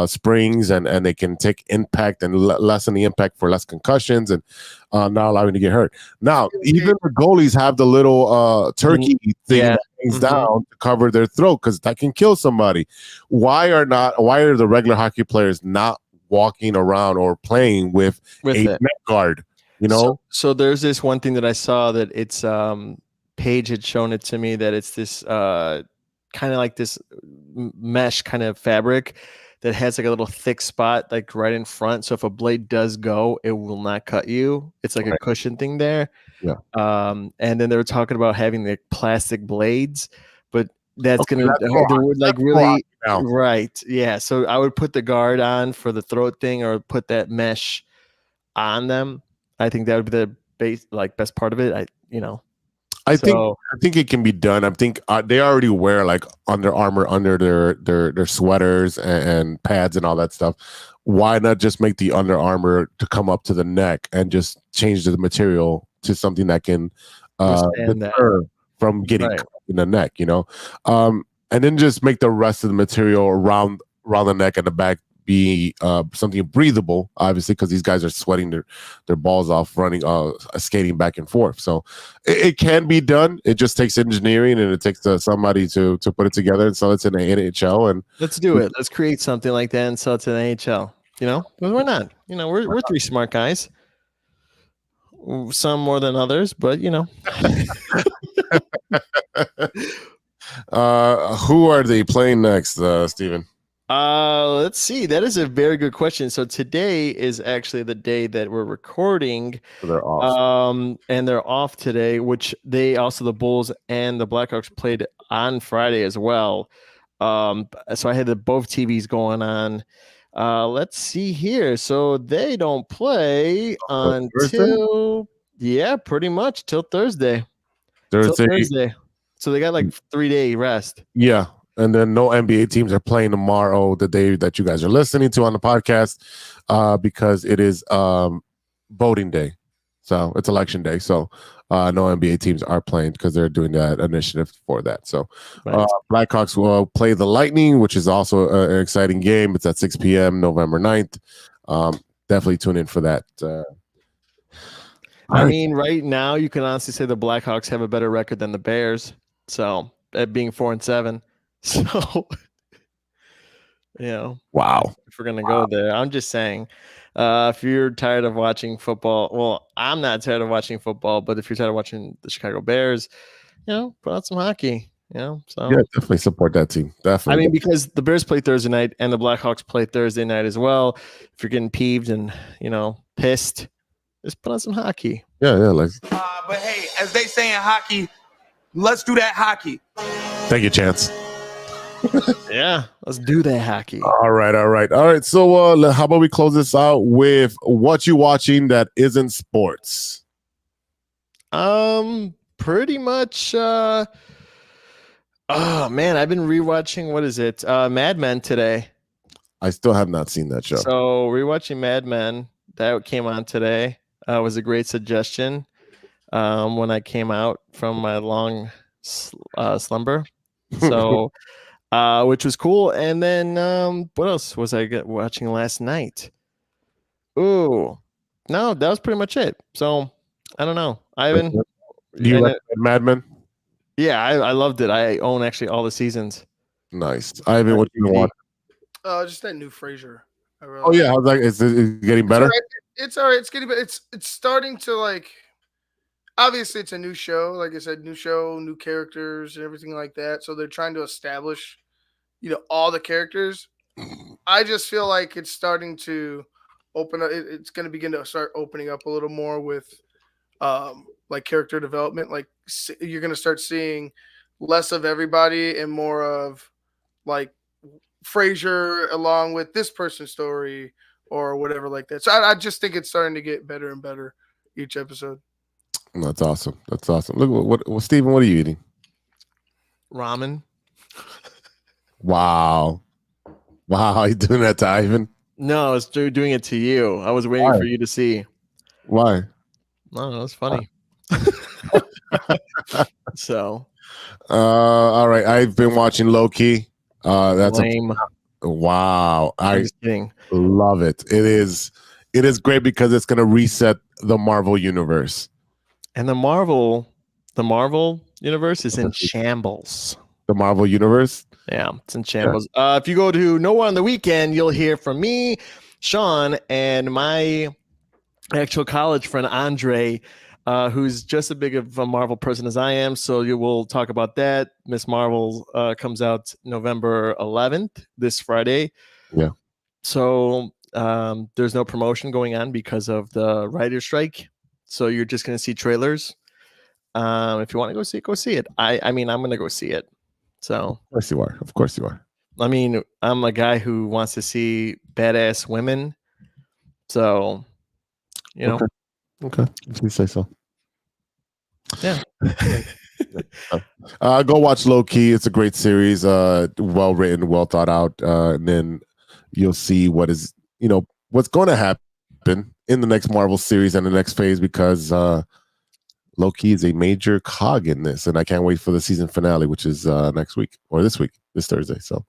springs, and they can take impact and lessen the impact for less concussions and not allowing to get hurt. Now, even the goalies have the little turkey thing that hangs down to cover their throat, because that can kill somebody. Why are the regular hockey players not walking around or playing with a neck guard? So there's this one thing that I saw that it's Paige had shown it to me, that it's this kind of like this mesh kind of fabric that has like a little thick spot like right in front. So if a blade does go, it will not cut you. It's like a cushion thing there. Yeah. And then they were talking about having the plastic blades, but that's gonna really right. Yeah. So I would put the guard on for the throat thing, or put that mesh on them. I think that would be the best part of it. I think it can be done. I think they already wear like Under Armour under their sweaters and pads and all that stuff. Why not just make the Under Armour to come up to the neck and just change the material to something that can deter from getting cut in the neck, and then just make the rest of the material around the neck and the back be something breathable, obviously, because these guys are sweating their balls off running, skating back and forth. So it can be done. It just takes engineering, and it takes somebody to put it together and sell it to the NHL. And let's do it. Let's create something like that and sell it to the NHL. Why not? We're 3 smart guys. Some more than others, but who are they playing next, Steven? Let's see. That is a very good question. So today is actually the day that we're recording. So they're off. And they're off today, which the Bulls and the Blackhawks played on Friday as well. So I had both TVs going on. Let's see here. So they don't play until pretty much till Thursday. Thursday. So they got like 3-day rest. Yeah. And then no NBA teams are playing tomorrow, the day that you guys are listening to on the podcast, because it is voting day. So it's election day. So no NBA teams are playing because they're doing that initiative for that. So Blackhawks will play the Lightning, which is also an exciting game. It's at 6 p.m. November 9th. Definitely tune in for that. I mean, right now you can honestly say the Blackhawks have a better record than the Bears. So at being 4-7. So, wow. If we're gonna go there, I'm just saying, if you're tired of watching football, well, I'm not tired of watching football, but if you're tired of watching the Chicago Bears, put out some hockey. So yeah, definitely support that team. Definitely. I mean, because the Bears play Thursday night and the Blackhawks play Thursday night as well. If you're getting peeved and pissed, just put on some hockey. Yeah, like. But hey, as they say in hockey, let's do that hockey. Thank you, Chance. Yeah, let's do that hockey. All right. So how about we close this out with what you watching that isn't sports? Pretty much. Oh man, I've been rewatching. What is it? Mad Men today. I still have not seen that show. So rewatching Mad Men that came on today was a great suggestion. When I came out from my long slumber. So. Which was cool. And then what else was I watching last night? Ooh, no, that was pretty much it. So I don't know. Do you like Mad Men? Yeah, I loved it. I own actually all the seasons. Nice. Ivan, what do you want? Just that new Frasier. Oh yeah, how's that? Is it getting better? It's all right. It's getting better. It's starting to like. Obviously, it's a new show. Like I said, new show, new characters, and everything like that. So they're trying to establish, all the characters. I just feel like it's starting to open up. It's going to begin to start opening up a little more with, like character development. Like you're going to start seeing less of everybody and more of like Frasier along with this person's story or whatever like that. So I just think it's starting to get better and better each episode. That's awesome. Look, what Steven, what are you eating? Ramen. Wow, you doing that to Ivan? No, I was doing it to you. I was waiting for you to see. Why? No, it's funny. So, all right. I've been watching Loki. That's lame. Wow. I'm just kidding. Love it. It is great because it's going to reset the Marvel universe. And the Marvel universe is in shambles. The Marvel universe? Yeah, it's in shambles. Yeah. If you go to Nowhere on the Weekend, you'll hear from me, Sean, and my actual college friend, Andre, who's just as big of a Marvel person as I am. So you will talk about that. Miss Marvel comes out November 11th, this Friday. Yeah. So there's no promotion going on because of the writer's strike. So you're just going to see trailers. If you want to go see it. I mean, I'm going to go see it. So Of course you are. I mean, I'm a guy who wants to see badass women. So, Okay. If you say so. Yeah. Go watch Low Key. It's a great series. Well written, well thought out. And then you'll see what's going to happen in the next Marvel series and the next phase, because Loki is a major cog in this, and I can't wait for the season finale, which is next week or this Thursday. So,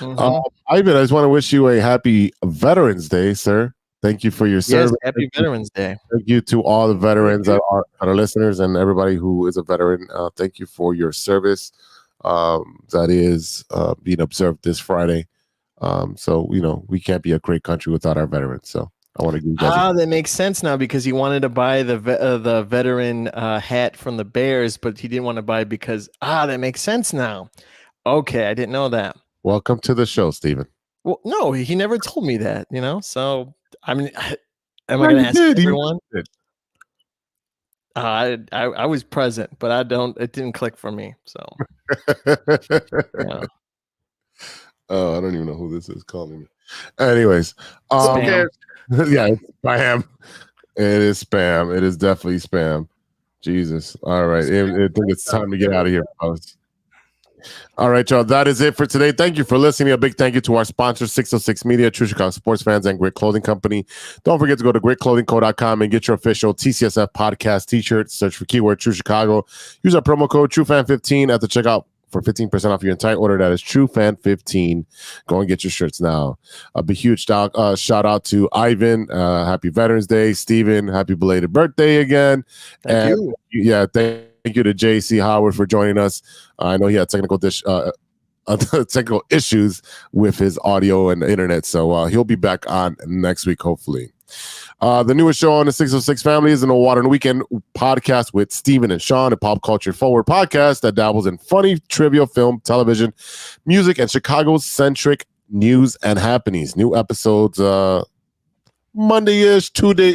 Ivan, I just want to wish you a happy Veterans Day, sir. Thank you for your service. Happy Veterans Day. Thank you to all the veterans that are listeners and everybody who is a veteran. Thank you for your service. That is being observed this Friday. So we can't be a great country without our veterans. So I want to give you guys. That makes sense now, because he wanted to buy the veteran hat from the Bears, but he didn't want to buy because that makes sense now. Okay, I didn't know that. Welcome to the show, Steven. Well, no, he never told me that. So I mean, am I going to ask everyone? I was present, but it didn't click for me. So. Yeah. Oh, I don't even know who this is calling me. Anyways, spam. Yeah, it's spam. It is spam. It is definitely spam. Jesus. All right. I think it's time to get out of here, fellas. All right, y'all. That is it for today. Thank you for listening. A big thank you to our sponsors, 606 Media, True Chicago Sports Fans, and Grit Clothing Company. Don't forget to go to gritclothingco.com and get your official TCSF podcast t-shirt. Search for keyword True Chicago. Use our promo code TrueFan15 at the checkout for 15% off your entire order. That is TrueFan15. Go and get your shirts now. A big huge shout out to Ivan. Happy Veterans Day. Steven, happy belated birthday again. Thank you. Yeah, thank you to JC Howard for joining us. I know he had technical issues with his audio and the internet, so he'll be back on next week, hopefully. The newest show on the 606 family is the No Water in the Weekend podcast with Steven and Sean, a pop culture forward podcast that dabbles in funny trivia, film, television, music, and Chicago-centric news and happenings. New episodes Monday-ish, Tuesday.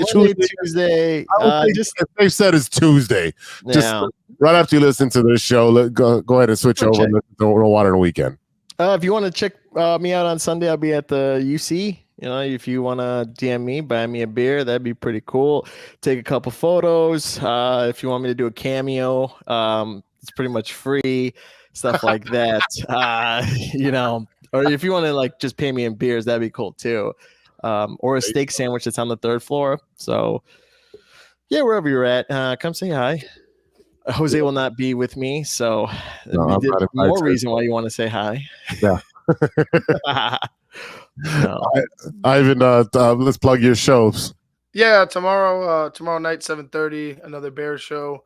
Just they said it's Tuesday. Just right after you listen to this show, go ahead and switch over and listen to No Water in the Weekend. If you want to check me out on Sunday, I'll be at the UC. You know, if you want to DM me, buy me a beer, that'd be pretty cool. Take a couple photos. If you want me to do a cameo, it's pretty much free, stuff like that. You know, or if you want to like just pay me in beers, that'd be cool too. Or a steak sandwich that's on the 3rd floor. So yeah, wherever you're at, come say hi. Jose will not be with me, so more reason why you want to say hi. Yeah. No. Ivan, let's plug your shows. Yeah, tomorrow night, 7:30, another Bears show.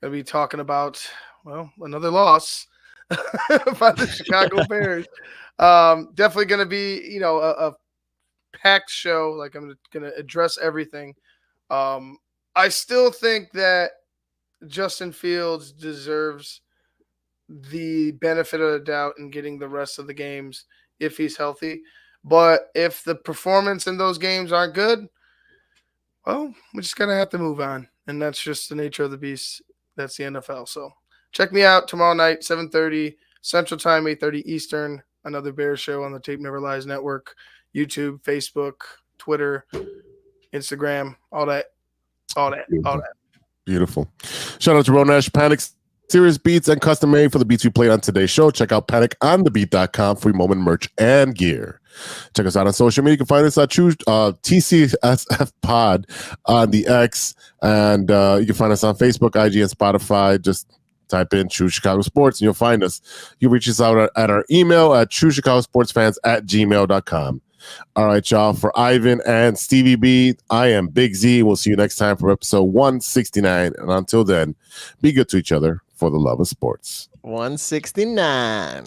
Gonna be talking about another loss by the Chicago Bears. Definitely gonna be a packed show. Like I'm gonna address everything. I still think that Justin Fields deserves the benefit of the doubt in getting the rest of the games if he's healthy. But if the performance in those games aren't good, well, we're just going to have to move on. And that's just the nature of the beast. That's the NFL. So check me out tomorrow night, 7:30 Central Time, 8:30 Eastern. Another Bears show on the Tape Never Lies Network, YouTube, Facebook, Twitter, Instagram, all that. Beautiful. Shout out to Ronesh Panic. Serious beats and custom made for the beats we played on today's show. Check out paniconthebeat.com for moment merch and gear. Check us out on social media. You can find us at TCSF Pod on the X, and you can find us on Facebook, IG, and Spotify. Just type in True Chicago Sports and you'll find us. You reach us out at our email at truechicagosportsfans@gmail.com. All right, y'all. For Ivan and Stevie B, I am Big Z. We'll see you next time for episode 169. And until then, be good to each other for the love of sports. 169.